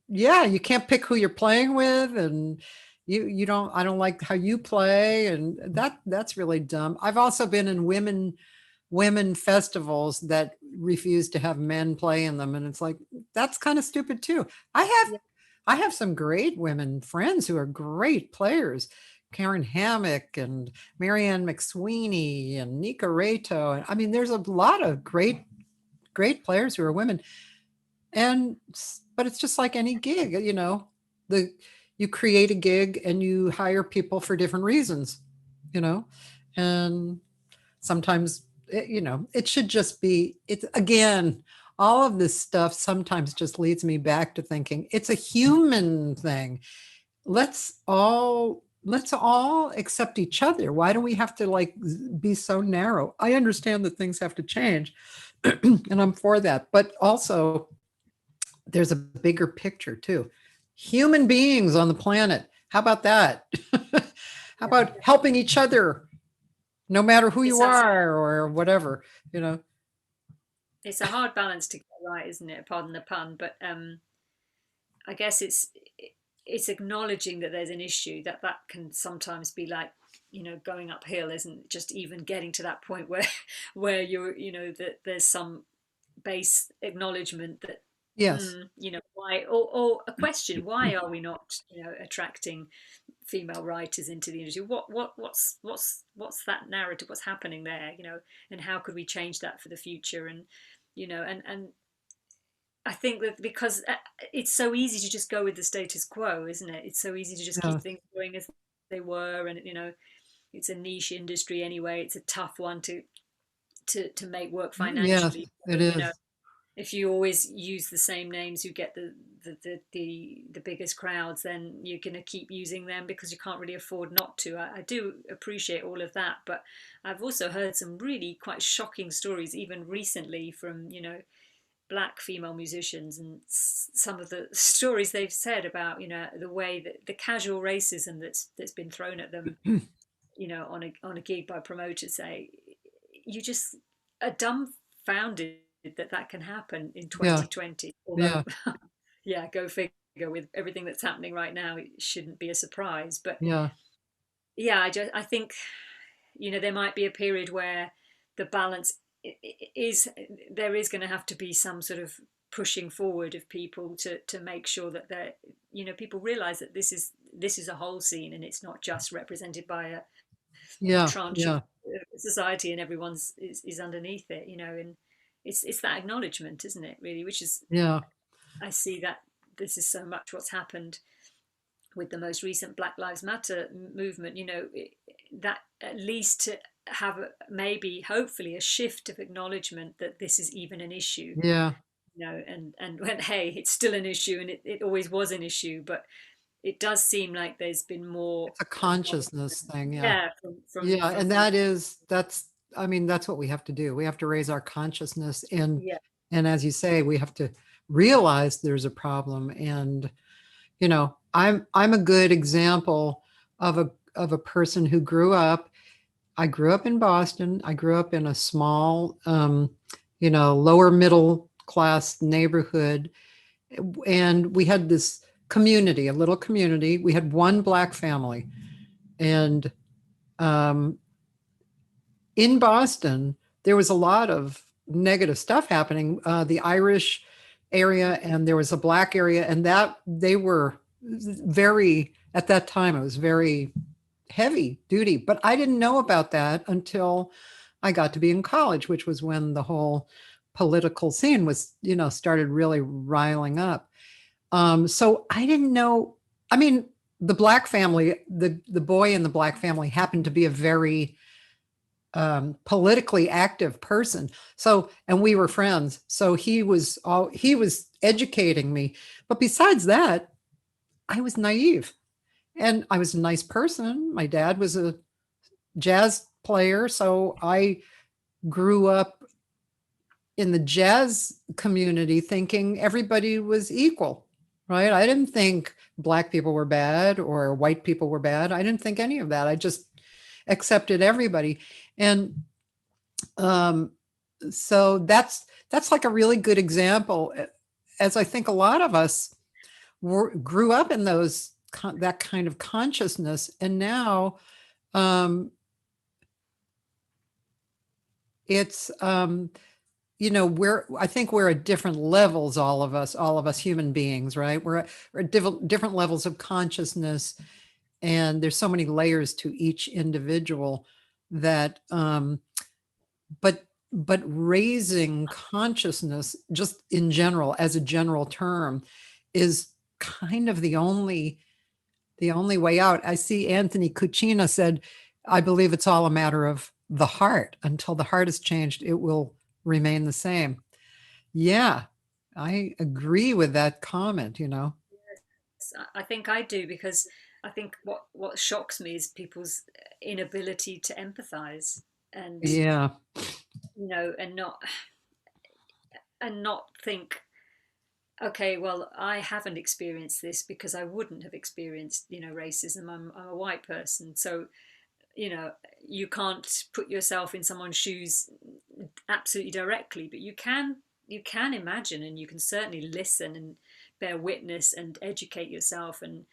yeah, you can't pick who you're playing with, and you don't, I don't like how you play, and that's really dumb. I've also been in women festivals that refuse to have men play in them, and it's like, that's kind of stupid too. I have some great women friends who are great players. Karen Hammock and Marianne McSweeney and Nika Rato. I mean, there's a lot of great players who are women. But it's just like any gig, you know, you create a gig and you hire people for different reasons, you know, and sometimes, you know, it should just be, it's again, all of this stuff sometimes just leads me back to thinking it's a human thing. Let's all accept each other. Why do we have to like be so narrow? I understand that things have to change and I'm for that, but also there's a bigger picture too. Human beings on the planet. How about that? How about helping each other, no matter who you are or whatever, you know? It's a hard balance to get right, isn't it? Pardon the pun, but I guess it's acknowledging that there's an issue that can sometimes be like, you know, going uphill, isn't just even getting to that point where you're, you know, that there's some base acknowledgement that, yes, you know, why, or a question, why are we not, you know, attracting female writers into the industry? What's that narrative? What's happening there? You know, and how could we change that for the future? And you know, and I think that because it's so easy to just go with the status quo, isn't it? It's so easy to just Yeah. keep things going as they were, and it's a niche industry anyway. It's a tough one to make work Yes, financially. it So, is. if you always use the same names, you get the biggest crowds. Then you're going to keep using them because you can't really afford not to. I do appreciate all of that, but I've also heard some really quite shocking stories, even recently, from black female musicians, and some of the stories they've said about the way that the casual racism that's been thrown at them, on a gig by promoters. Say you just are dumbfounded that can happen in Yeah. 2020. Although, Yeah. yeah, go figure. With everything that's happening right now, it shouldn't be a surprise. But Yeah. yeah, I think there might be a period where the balance is there is going to have to be some sort of pushing forward of people to make sure that they're people realize that this is a whole scene, and it's not just represented by a Yeah. tranche of Yeah. society, and everyone's is underneath it, and it's that acknowledgement, isn't it, really, which is, Yeah. I see that this is so much what's happened with the most recent Black Lives Matter movement, that at least to have maybe hopefully a shift of acknowledgement that this is even an issue, Yeah. and when, hey, it's still an issue, and it always was an issue, but it does seem like there's been more It's a consciousness thing. Yeah. yeah from Yeah. from And from I mean, that's what we have to do. We have to raise our consciousness, yeah and as you say, we have to realize there's a problem. And, I'm a good example of a person who grew up. I grew up in Boston. I grew up in a small, lower middle class neighborhood. And we had this community, a little community. We had one black family. And um, in Boston, there was a lot of negative stuff happening. The Irish area, and there was a black area, and that they were very, at that time, it was very heavy duty. But I didn't know about that until I got to be in college, which was when the whole political scene was, started really riling up. So I didn't know. I mean, the black family, the boy in the black family happened to be a very politically active person. So, and we were friends. So he was educating me. But besides that, I was naive, and I was a nice person. My dad was a jazz player, so I grew up in the jazz community thinking everybody was equal, right? I didn't think black people were bad or white people were bad. I didn't think any of that. I just accepted everybody. And so that's like a really good example, as I think a lot of us grew up in that kind of consciousness, and now it's I think we're at different levels, all of us human beings, right? We're at different levels of consciousness, and there's so many layers to each individual that but raising consciousness just in general, as a general term, is kind of the only way out. I see Anthony Cucina said, I believe it's all a matter of the heart. Until the heart is changed, it will remain the same. Yeah, I agree with that comment. I think I do, because I think what shocks me is people's inability to empathize, and Yeah. and not think, okay, well, I haven't experienced this because I wouldn't have experienced racism. I'm a white person, so you can't put yourself in someone's shoes absolutely directly, but you can imagine, and you can certainly listen and bear witness and educate yourself, and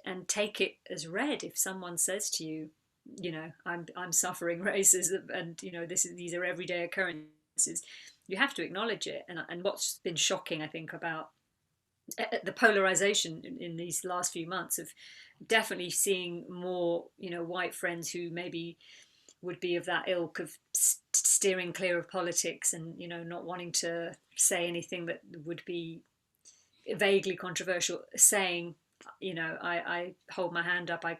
and take it as read if someone says to you, I'm suffering racism, and these are everyday occurrences. You have to acknowledge it. And what's been shocking, I think, about the polarization in these last few months, of definitely seeing more white friends who maybe would be of that ilk of steering clear of politics and, you know, not wanting to say anything that would be vaguely controversial, saying, you know, I hold my hand up, I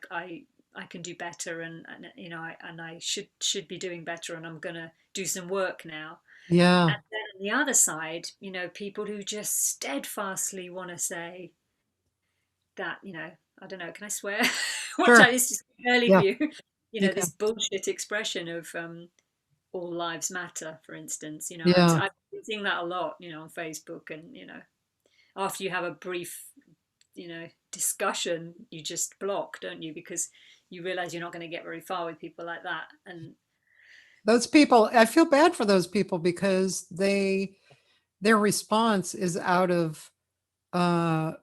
can do better, and you know, I should be doing better, and I'm gonna do some work now. Yeah, And then on the other side, you know, people who just steadfastly want to say that, you know, I don't know, can I swear? What sure. time is just early for Yeah, you? You you know, this can. bullshit expression of all lives matter, for instance. You know, Yeah. I've been seeing that a lot, you know, on Facebook, and you know, after you have a brief, you know, discussion, you just block, don't you? Because you realize you're not going to get very far with people like that. And Those people, I feel bad for those people because their response is out of uh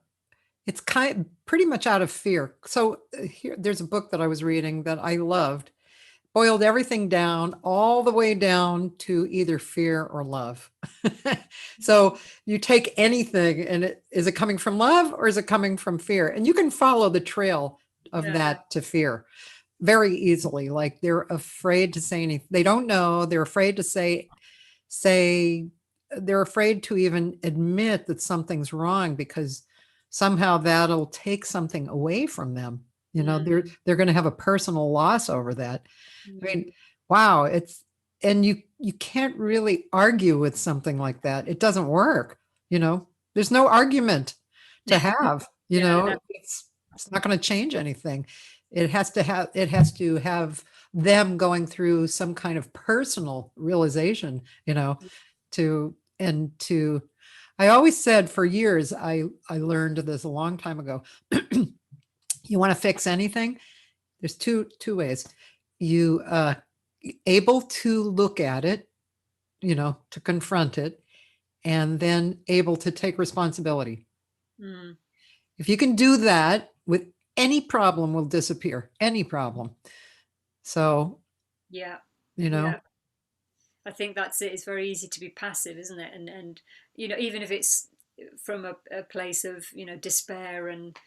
it's pretty much out of fear. So here there's a book that I was reading that I loved, boiled everything down all the way down to either fear or love. So you take anything and is it coming from love or is it coming from fear? And you can follow the trail of yeah, that to fear very easily. Like they're afraid to say anything. They don't know. They're afraid to say they're afraid to even admit that something's wrong because somehow that'll take something away from them. You know, mm, they're going to have a personal loss over that. I mm, mean, wow, and you can't really argue with something like that. It doesn't work, you know. There's no argument to have, you yeah, know. no, It's not going to change anything. It has to have them going through some kind of personal realization, you know, to and to I always said for years, I learned this a long time ago. You want to fix anything? There's two ways. You able to look at it, you know, to confront it, and then able to take responsibility. mm, If you can do that, with any problem will disappear. Any problem. So, yeah, you know, yeah. I think that's it. It's very easy to be passive, isn't it? And you know, even if it's from a place of, you know, despair and,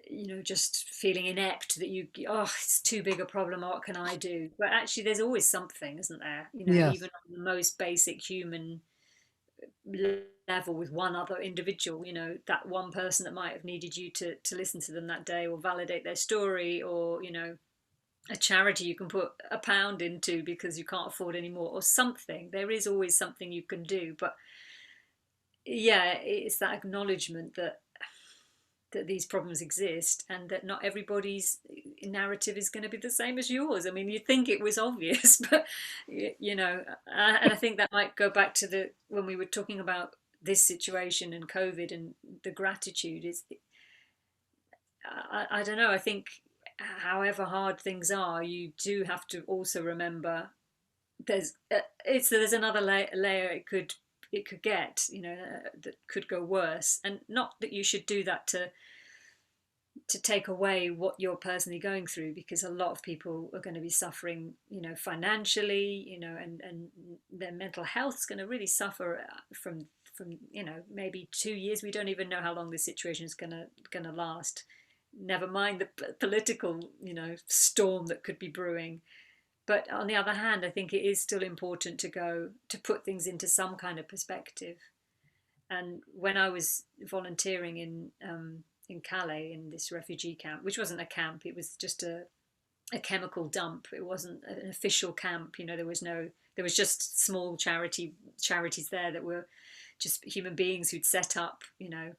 you know, just feeling inept, that you, oh, it's too big a problem, what can I do? But actually there's always something, isn't there? You know, yes. even on the most basic human level, with one other individual, you know, that one person that might have needed you to listen to them that day or validate their story, or, you know, a charity you can put £1 into because you can't afford any more, or something. There is always something you can do. But yeah, it's that acknowledgement that these problems exist, and that not everybody's narrative is going to be the same as yours. I mean, you think it was obvious, but you know, and I think that might go back to the when we were talking about this situation and COVID and the gratitude is. I don't know. I think however hard things are, you do have to also remember there's another layer it could get, you know, that could go worse, and not that you should do that to take away what you're personally going through, because a lot of people are going to be suffering, you know, financially, you know, and their mental health is going to really suffer from, you know, maybe 2 years. We don't even know how long this situation is going to last, never mind the political, you know, storm that could be brewing. But on the other hand, I think it is still important to put things into some kind of perspective. And when I was volunteering in Calais, in this refugee camp, which wasn't a camp, it was just a chemical dump. It wasn't an official camp. You know, there was just small charities there that were just human beings who'd set up, you know,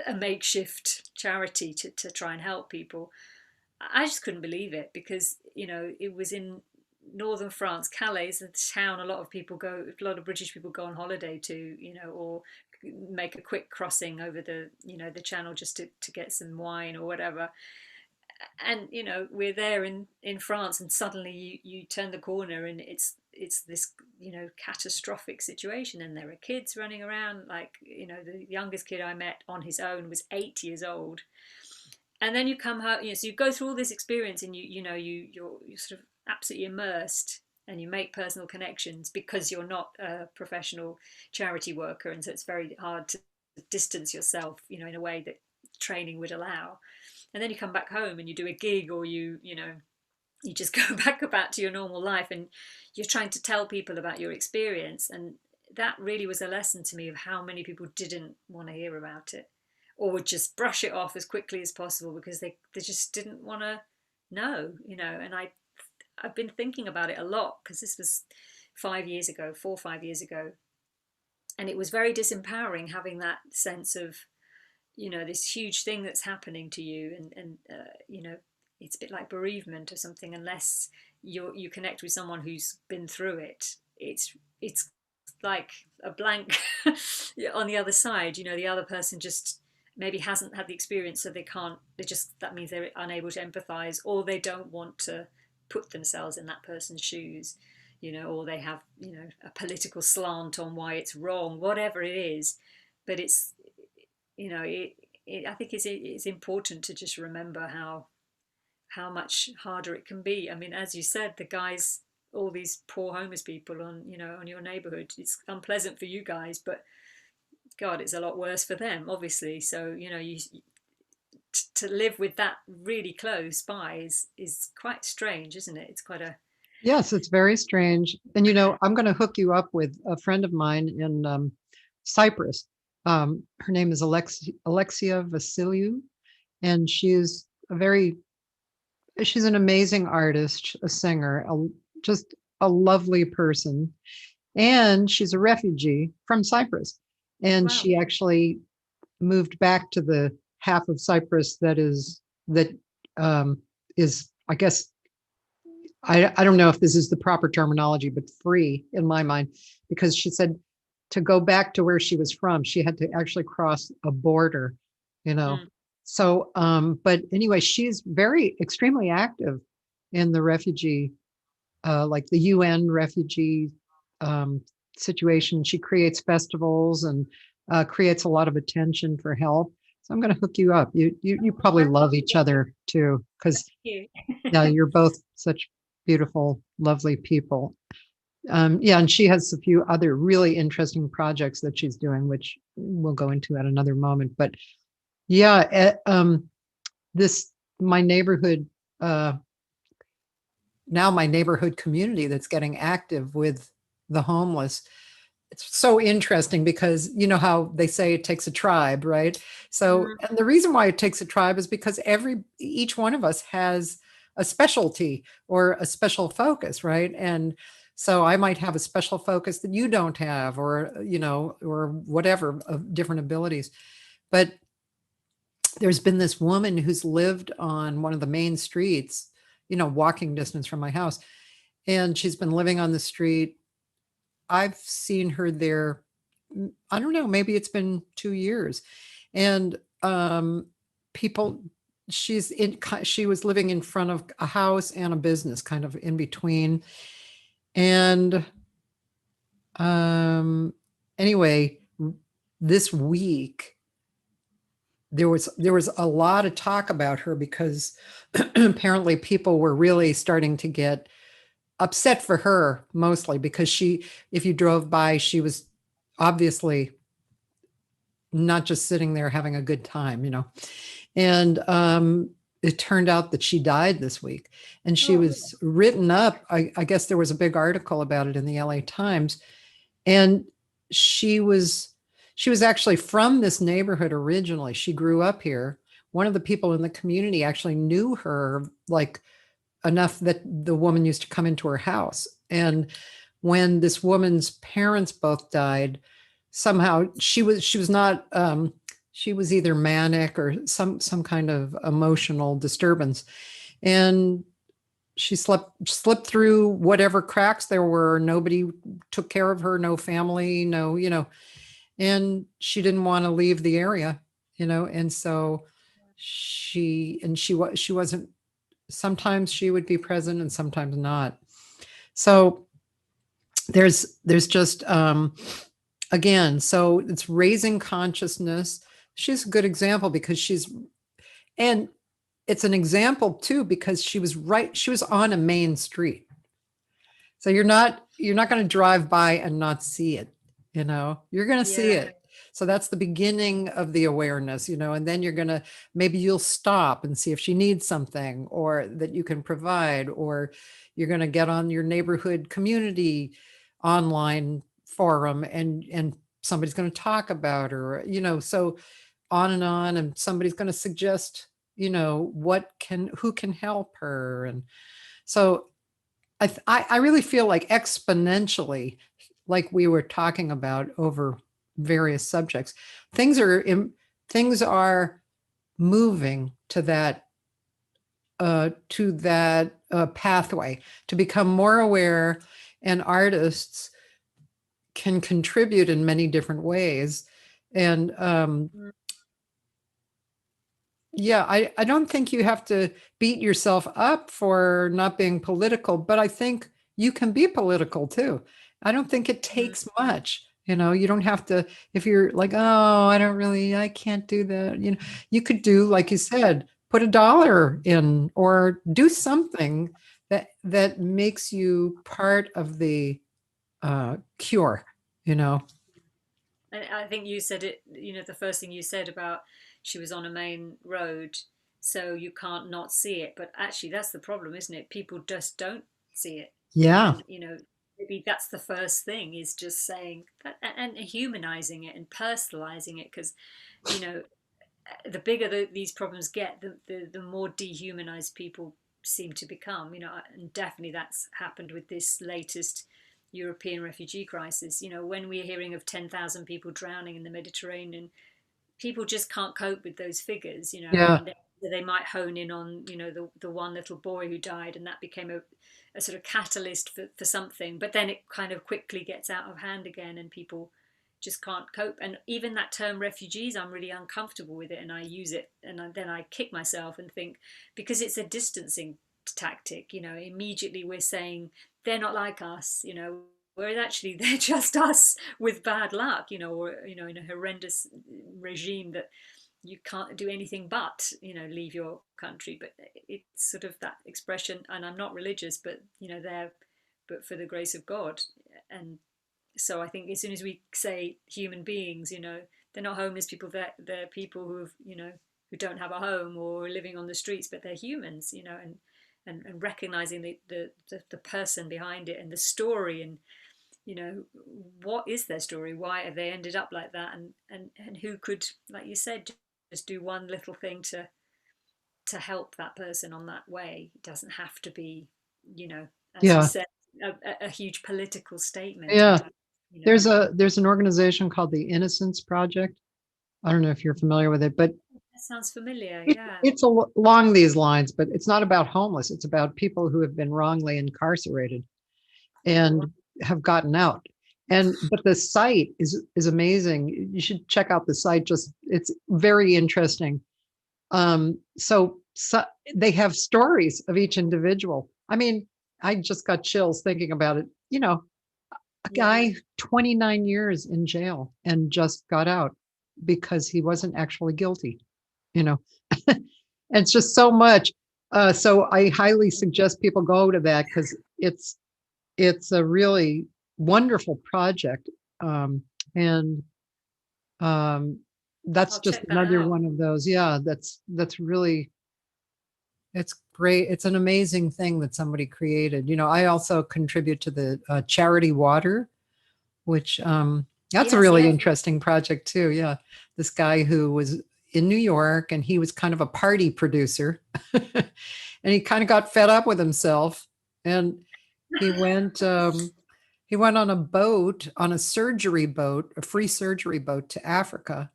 a makeshift charity to try and help people. I just couldn't believe it, because, you know, it was in northern France. Calais is a town a lot of British people go on holiday to, you know, or make a quick crossing over the, you know, the channel just to get some wine or whatever. And, you know, we're there in France, and suddenly you turn the corner and it's this, you know, catastrophic situation, and there are kids running around. Like, you know, the youngest kid I met on his own was 8 years old. And then you come home, you know, so you go through all this experience, and you're sort of absolutely immersed, and you make personal connections because you're not a professional charity worker, and so it's very hard to distance yourself, you know, in a way that training would allow. And then you come back home and you do a gig, or you know, you just go back about to your normal life, and you're trying to tell people about your experience. And that really was a lesson to me of how many people didn't want to hear about it, or would just brush it off as quickly as possible because they just didn't want to know, And I've been thinking about it a lot, because this was 5 years ago, 4 or 5 years ago, and it was very disempowering having that sense of, this huge thing that's happening to you, and it's a bit like bereavement or something. Unless you connect with someone who's been through it, it's like a blank on the other side. The other person just maybe hasn't had the experience, so that means they're unable to empathize, or they don't want to put themselves in that person's shoes, or they have, a political slant on why it's wrong, whatever it is. But it's, I think it's important to just remember how much harder it can be. I mean, as you said, the guys, all these poor homeless people on your neighborhood, it's unpleasant for you guys, but God, it's a lot worse for them, obviously. So, to live with that really close by is quite strange, isn't it? It's quite a... Yes, it's very strange. And, I'm going to hook you up with a friend of mine in Cyprus. Her name is Alexia Vasiliou, and she's an amazing artist, a singer, just a lovely person. And she's a refugee from Cyprus. And Wow. She actually moved back to the half of Cyprus that is, I guess, I don't know if this is the proper terminology, but free in my mind, because she said to go back to where she was from, she had to actually cross a border, So, but anyway, she's extremely active in the refugee, like the UN refugee situation. She creates festivals and creates a lot of attention for help. So I'm going to hook you up. You probably love each other too, because yeah, you're both such beautiful, lovely people. And she has a few other really interesting projects that she's doing, which we'll go into at another moment. But yeah, my neighborhood, now my neighborhood community that's getting active with the homeless. It's so interesting because you know how they say it takes a tribe, right? So, and the reason why it takes a tribe is because each one of us has a specialty or a special focus, right? And so I might have a special focus that you don't have, or, or whatever, of different abilities. But there's been this woman who's lived on one of the main streets, walking distance from my house. And she's been living on the street. I've seen her there, I don't know, maybe it's been 2 years. And she was living in front of a house and a business, kind of in between. And anyway, this week, there was a lot of talk about her because apparently people were really starting to get upset for her, mostly because if you drove by, she was obviously not just sitting there having a good time, and it turned out that she died this week, and she was written up. I guess there was a big article about it in the LA Times, and she was actually from this neighborhood originally. She grew up here. One of the people in the community actually knew her, like, enough that the woman used to come into her house. And when this woman's parents both died, somehow she was not, she was either manic or some kind of emotional disturbance. And she slipped through whatever cracks there were. Nobody took care of her, no family, no, and she didn't want to leave the area, and so she wasn't, sometimes she would be present and sometimes not. So there's just, again, so it's raising consciousness. She's a good example because and it's an example too, because she was on a main street. So you're not going to drive by and not see it, you're going to see it. So that's the beginning of the awareness, and then you're going to, maybe you'll stop and see if she needs something or that you can provide, or you're going to get on your neighborhood community online forum and somebody's going to talk about her, so on, and somebody's going to suggest, who can help her. And so I really feel like exponentially, like we were talking about over various subjects, things are moving to that pathway to become more aware, and artists can contribute in many different ways. And yeah, I don't think you have to beat yourself up for not being political, but I think you can be political too. I don't think it takes much. You don't have to, if you're like, oh, I can't do that. You could do, like you said, put $1 in or do something that makes you part of the cure, I think you said it, the first thing you said about she was on a main road, so you can't not see it. But actually, that's the problem, isn't it? People just don't see it. Yeah. And, maybe that's the first thing, is just saying that, and humanizing it and personalizing it. Because, the bigger these problems get, the more dehumanized people seem to become. And definitely that's happened with this latest European refugee crisis. When we're hearing of 10,000 people drowning in the Mediterranean, people just can't cope with those figures, Yeah. and they might hone in on, the one little boy who died, and that became a sort of catalyst for something, but then it kind of quickly gets out of hand again, and people just can't cope. And even that term refugees, I'm really uncomfortable with it, and I use it, and then I kick myself and think, because it's a distancing tactic, immediately we're saying they're not like us, whereas actually they're just us with bad luck, or in a horrendous regime that you can't do anything but leave your country. But it's sort of that expression, and I'm not religious, but they're but for the grace of God. And so I think as soon as we say human beings, they're not homeless people, they're people who don't have a home or are living on the streets, but they're humans, and recognizing the person behind it and the story, and what is their story, why have they ended up like that, and who could, like you said, just do one little thing to help that person on that way. It doesn't have to be, as you said, a huge political statement. Yeah. There's an organization called the Innocence Project. I don't know if you're familiar with it, but that sounds familiar. Yeah. It's along these lines, but it's not about homeless. It's about people who have been wrongly incarcerated and have gotten out. But the site is amazing. You should check out the site. It's very interesting. So they have stories of each individual. I mean, I just got chills thinking about it. A guy 29 years in jail and just got out because he wasn't actually guilty. It's just so much. So I highly suggest people go to that, because it's a really wonderful project. And that's just another one of those. Yeah, that's really, it's great. It's an amazing thing that somebody created. I also contribute to the charity water, which that's a really interesting project too. Yeah. This guy who was in New York, and he was kind of a party producer and he kind of got fed up with himself, and he went on a boat, on a surgery boat, a free surgery boat to Africa,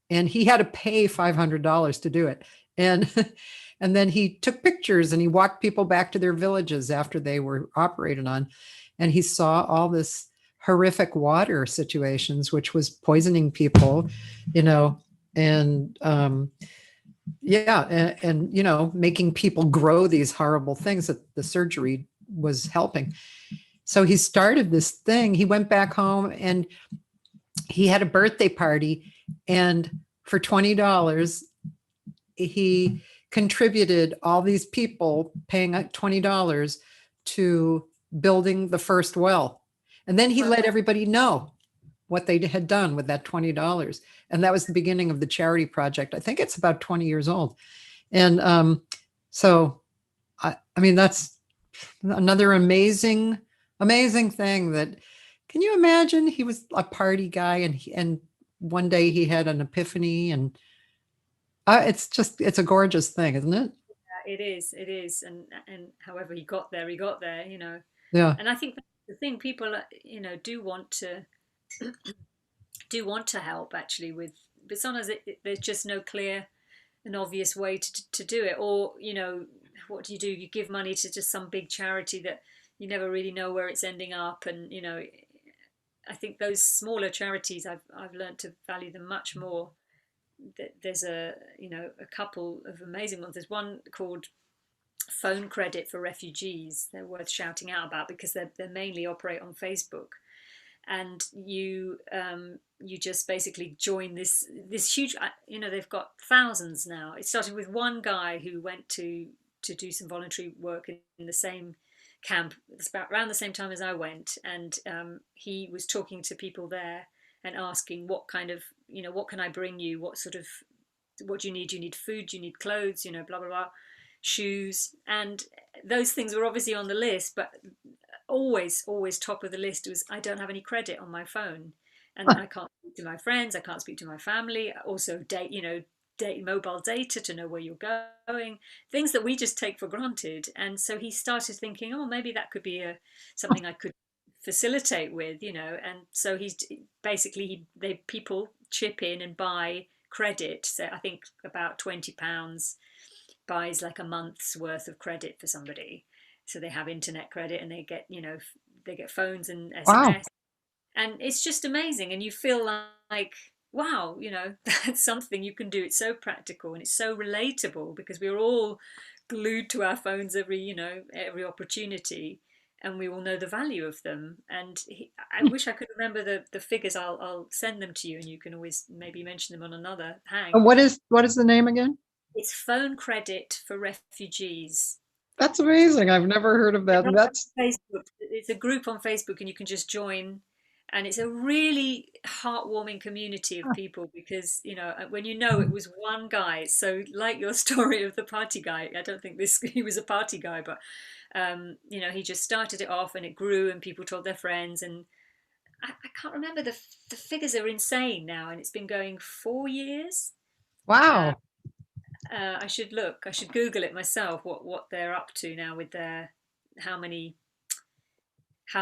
and he had to pay $500 to do it. And then he took pictures and he walked people back to their villages after they were operated on, and he saw all this horrific water situations, which was poisoning people, and making people grow these horrible things that the surgery was helping. So he started this thing. He went back home and he had a birthday party, and for $20, he contributed all these people paying $20 to building the first well. And then he let everybody know what they had done with that $20. And that was the beginning of the charity project. I think it's about 20 years old. And so, I mean, that's another amazing thing that, can you imagine? He was a party guy, and one day he had an epiphany, and it's a gorgeous thing, isn't it? It is, and however he got there, you know. Yeah. And I think that's the thing, people, you know, do want to help actually with, but sometimes there's just no clear and obvious way to do it. Or, you know, what do? You give money to just some big charity that you never really know where it's ending up. And, you know, I think those smaller charities, I've learned to value them much more. There's a couple of amazing ones. There's one called Phone Credit for Refugees. They're worth shouting out about because they mainly operate on Facebook. And you just basically join this huge, you know, they've got thousands now. It started with one guy who went to do some voluntary work in the same camp. It's about around the same time as I went, and he was talking to people there and asking what kind of, you know, what can I bring you? What do you need? Do you need food? Do you need clothes? You know, blah blah blah, shoes, and those things were obviously on the list, but always top of the list was, I don't have any credit on my phone, and I can't speak to my friends, I can't speak to my family. Also, mobile data to know where you're going, things that we just take for granted. And so he started thinking, oh, maybe that could be something I could facilitate with, you know. And so people chip in and buy credit. So I think about £20 buys like a month's worth of credit for somebody. So they have internet credit, and they get, you know, they get phones and SMS. Wow. And it's just amazing. And you feel like, wow, you know, that's something you can do. It's so practical and it's so relatable, because we're all glued to our phones every opportunity, and we all know the value of them. And I wish I could remember the figures. I'll send them to you, and you can always maybe mention them on another hang. And what is the name again? It's Phone Credit for Refugees. That's amazing. I've never heard of that. That's Facebook. It's a group on Facebook, and you can just join. And it's a really heartwarming community of people, because, you know, when you know it was one guy, so like your story of the party guy, I don't think he was a party guy, but, you know, he just started it off and it grew and people told their friends. And I can't remember, the figures are insane now, and it's been going 4 years. Wow. I should Google it myself, what they're up to now with how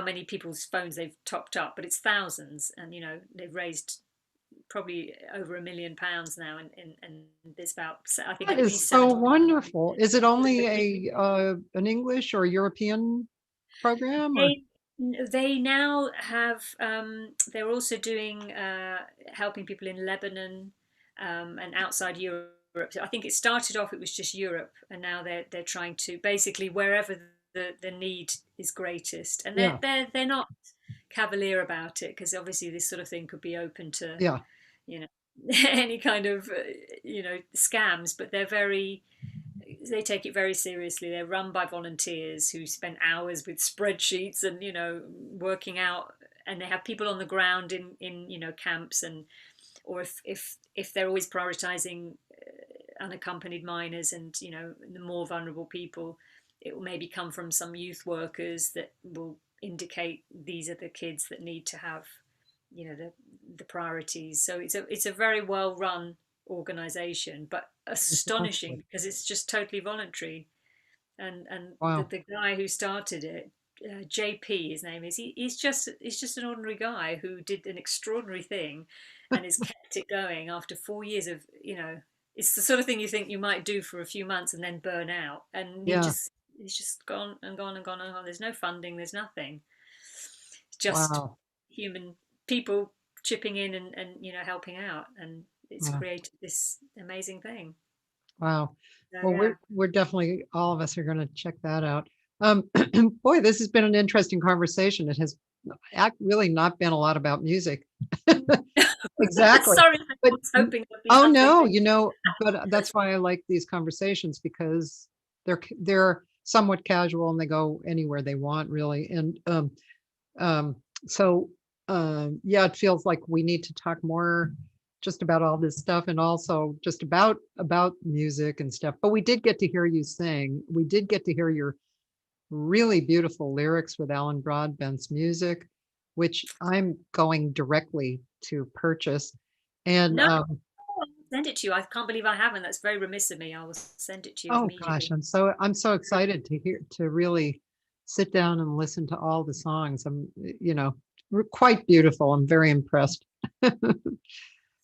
many people's phones they've topped up, but it's thousands. And, you know, they've raised probably over £1 million now, and there's about, I think that is so wonderful. Is it only an English or European program? They now have, they're also doing helping people in Lebanon and outside Europe. I think it started off, it was just Europe, and now they're trying to basically wherever the need is greatest. And they're not cavalier about it, because obviously this sort of thing could be open to you know, any kind of you know, scams, but they take it very seriously. They're run by volunteers who spend hours with spreadsheets and, you know, working out, and they have people on the ground in you know, camps, and or if they're always prioritizing unaccompanied minors and, you know, the more vulnerable people, it will maybe come from some youth workers that will indicate these are the kids that need to have, you know, the priorities. So it's a very well run organization, but astonishing, because it's just totally voluntary. And wow. the guy who started it, JP, his name is, he's just an ordinary guy who did an extraordinary thing and has kept it going after 4 years of, you know, it's the sort of thing you think you might do for a few months and then burn out, and it's just gone and gone and gone and gone. There's no funding, there's nothing. It's just human people chipping in and you know, helping out, and it's created this amazing thing. Wow. So, well, we're definitely, all of us are going to check that out. Boy, this has been an interesting conversation. It has really not been a lot about music. Exactly. Sorry, I was hoping. Oh no, you know, but that's why I like these conversations, because they're somewhat casual and they go anywhere they want, really. And so yeah, it feels like we need to talk more just about all this stuff, and also just about music and stuff. But we did get to hear you sing. We did get to hear your really beautiful lyrics with Alan Broadbent's music, which I'm going directly to purchase. And No, I'll send it to you. I can't believe I haven't. That's very remiss of me. I will send it to you oh immediately. gosh, I'm so excited to really sit down and listen to all the songs. I'm, quite beautiful. I'm very impressed.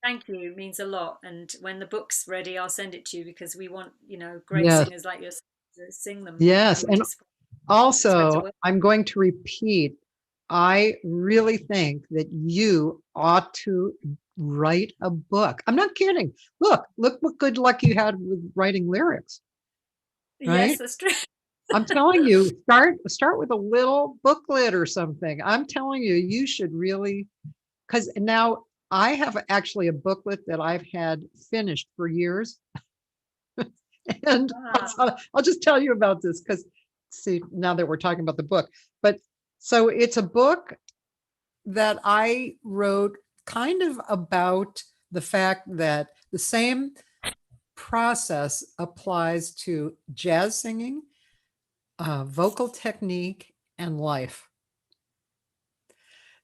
Thank you. It means a lot. And when the book's ready, I'll send it to you, because we want, great Yes, singers like yourself to sing them. yes. And Spread the also, word. I'm going to repeat, I really think that you ought to write a book. I'm not kidding. Look what good luck you had with writing lyrics, Yes, right? that's true. I'm telling you, start with a little booklet or something. I'm telling you, you should really, because now I have actually a booklet that I've had finished for years. And Wow. I'll just tell you about this, because see, now that we're talking about the book, but so it's a book that I wrote kind of about the fact that the same process applies to jazz singing, vocal technique, and life.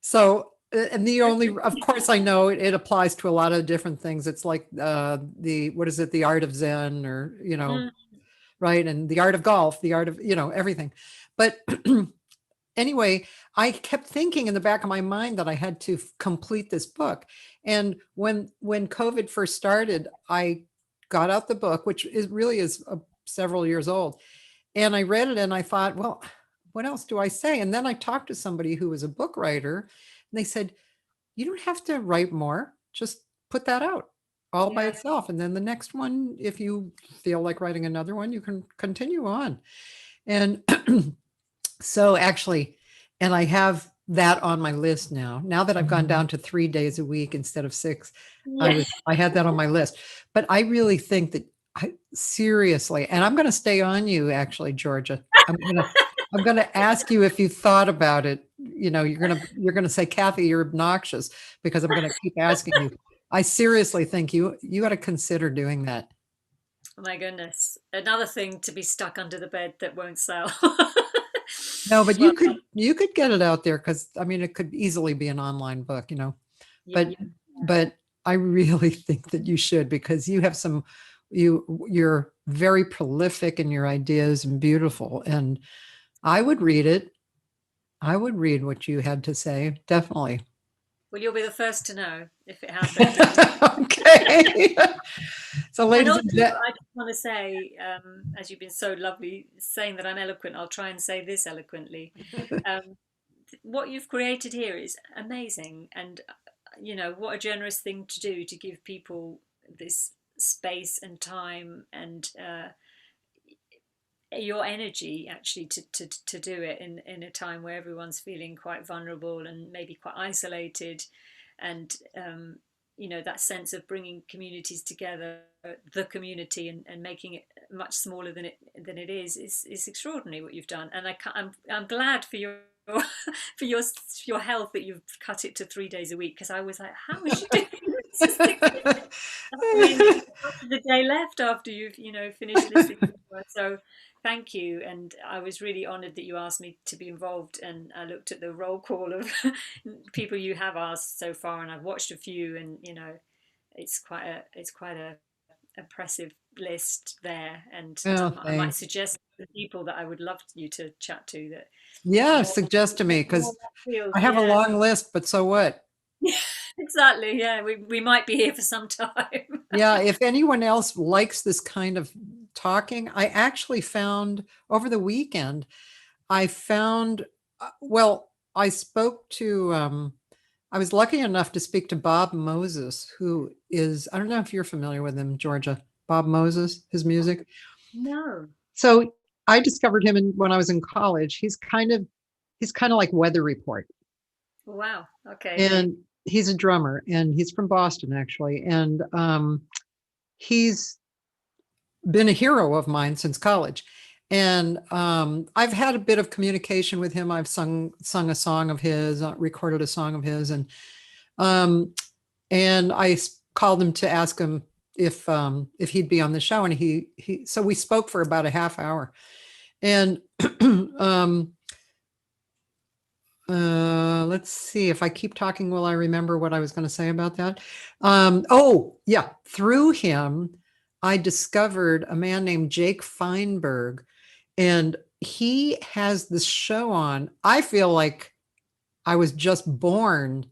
So, and the only, of course, I know it applies to a lot of different things. It's like what is it, the art of Zen, or, Mm. right? And the art of golf, the art of, everything. But anyway, I kept thinking in the back of my mind that I had to complete this book. And when COVID first started, I got out the book, which is several years old. And I read it and I thought, well, what else do I say? And then I talked to somebody who was a book writer, and they said, you don't have to write more, just put that out all by Yeah. itself. And then the next one, if you feel like writing another one, you can continue on. And so actually, and I have that on my list now that I've gone down to 3 days a week instead of 6, Yeah. I had that on my list. But I really think that seriously, and I'm going to stay on you, actually, Georgia. I'm going to ask you if you thought about it. You're going to say, Cathy, you're obnoxious, because I'm going to keep asking you. I seriously think you got to consider doing that. Oh my goodness. Another thing to be stuck under the bed that won't sell. No, but Well, you could get it out there, because I mean, it could easily be an online book, yeah. but I really think that you should, because you have you're very prolific in your ideas and beautiful, and I would read it. I would read what you had to say, definitely. Well, you'll be the first to know if it happens. Okay. So, And ladies also, and gentlemen, I just want to say, as you've been so lovely saying that I'm eloquent, I'll try and say this eloquently. What you've created here is amazing, and what a generous thing to do, to give people this space and time and your energy, actually, to do it in a time where everyone's feeling quite vulnerable and maybe quite isolated, and that sense of bringing communities together, the community, and making it much smaller than it is extraordinary what you've done. And I'm glad for your for your health that you've cut it to 3 days a week, because I was like, how is she doing this? I mean, the day left after you've finished listening to her. So thank you, and I was really honoured that you asked me to be involved. And I looked at the roll call of people you have asked so far, and I've watched a few, and it's quite a impressive list there. And I might suggest the people that I would love you to chat to. That suggest to me, because I have a long list, but so what? Exactly. Yeah, we might be here for some time. Yeah, if anyone else likes this kind of talking, I actually found over the weekend, I spoke to, I was lucky enough to speak to Bob Moses, who is, I don't know if you're familiar with him, Georgia. Bob Moses, his music. No. So I discovered him when I was in college. He's kind of like Weather Report. Wow. Okay. And he's a drummer, and he's from Boston, actually. And he's been a hero of mine since college. And I've had a bit of communication with him. I've sung a song of his, recorded a song of his, and I called him to ask him if he'd be on the show, and so we spoke for about a half hour, and let's see if I keep talking, will I remember what I was going to say about that? Oh yeah, through him I discovered a man named Jake Feinberg, and he has this show on. I feel like I was just born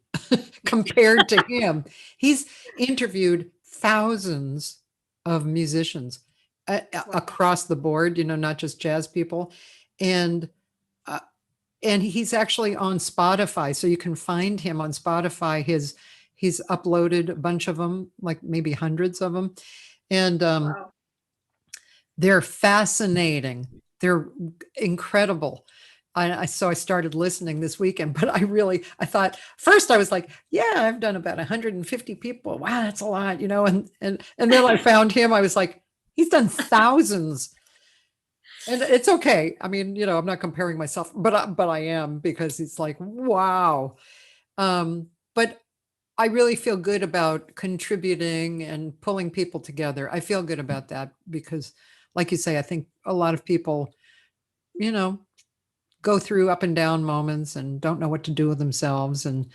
compared to him. He's interviewed thousands of musicians across the board, not just jazz people. And he's actually on Spotify. So you can find him on Spotify. He's uploaded a bunch of them, like maybe hundreds of them. And Wow. they're fascinating. They're incredible. So I started listening this weekend, but I thought first I was like, yeah, I've done about 150 people. Wow, that's a lot, and then I found him. I was like, he's done thousands. And it's okay. I mean, I'm not comparing myself, but I am, because it's like, wow. But I really feel good about contributing and pulling people together. I feel good about that because, like you say, I think a lot of people, go through up and down moments and don't know what to do with themselves, and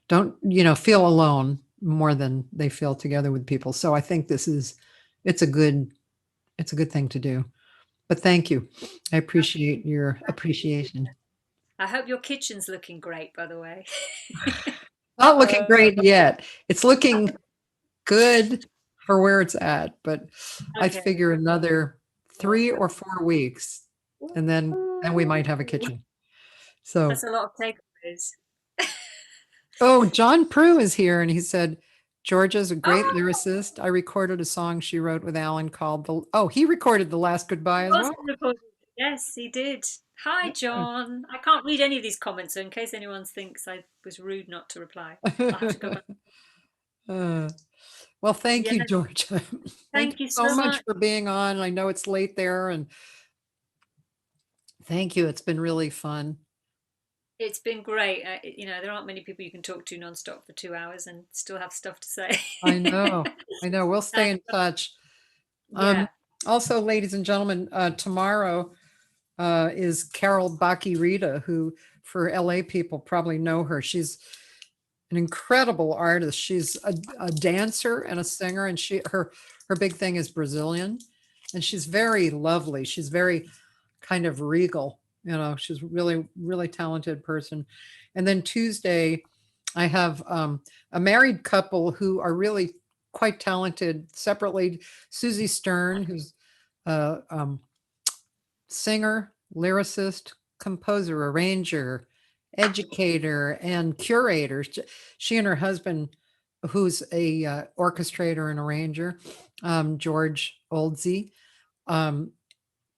don't, feel alone more than they feel together with people. So I think it's a good thing to do. But thank you. I appreciate your appreciation. I hope your kitchen's looking great, by the way. Not looking great yet. It's looking good for where it's at, but I Okay. figure another 3 or 4 weeks, and then we might have a kitchen. So That's a lot of takeaways. oh, John Prue is here, and he said, Georgia's a great lyricist. I recorded a song she wrote with Alan called he recorded The Last Goodbye as well. Yes, he did. Hi, John. I can't read any of these comments, so in case anyone thinks I was rude not to reply, I'll have to go back. Well, thank you, Yes. Georgia. Thank you so so much much. for being on. I know it's late there, and thank you. It's been really fun. It's been great. There aren't many people you can talk to nonstop for 2 hours and still have stuff to say. I know. We'll stay in touch. Yeah. Also, ladies and gentlemen, tomorrow is Carol Baki-Rita, who, for LA people, probably know her. She's an incredible artist. She's a dancer and a singer, and her big thing is Brazilian, and she's very lovely. She's very kind of regal. She's really, really talented person. And then Tuesday, I have a married couple who are really quite talented separately. Susie Stern, who's a singer, lyricist, composer, arranger, educator, and curator. She and her husband, who's a orchestrator and arranger, George Oldsey,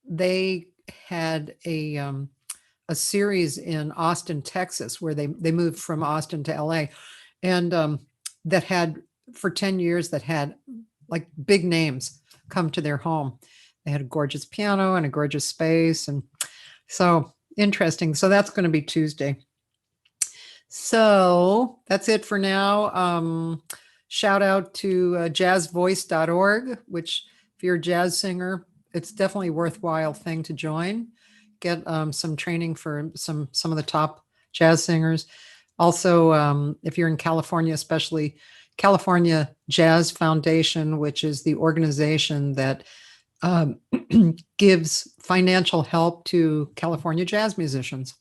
they had a series in Austin, Texas, where they moved from Austin to LA, and that had, for 10 years, that had like big names come to their home. They had a gorgeous piano and a gorgeous space, and so interesting. So that's going to be Tuesday. So that's it for now. Shout out to jazzvoice.org, which, if you're a jazz singer, it's definitely a worthwhile thing to join. Get some training for some of the top jazz singers. Also, if you're in California, especially California Jazz Foundation, which is the organization that gives financial help to California jazz musicians.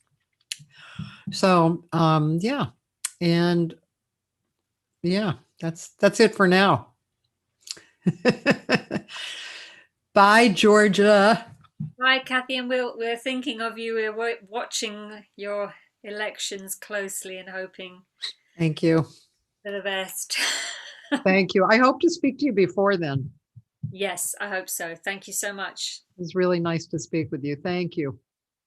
So yeah, and yeah, that's it for now. Bye, Georgia. Hi, Cathy, and we're thinking of you. We're watching your elections closely and hoping. Thank you. For the best. Thank you. I hope to speak to you before then. Yes, I hope so. Thank you so much. It was really nice to speak with you. Thank you.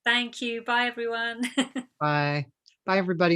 Thank you. Bye, everyone. Bye. Bye, everybody.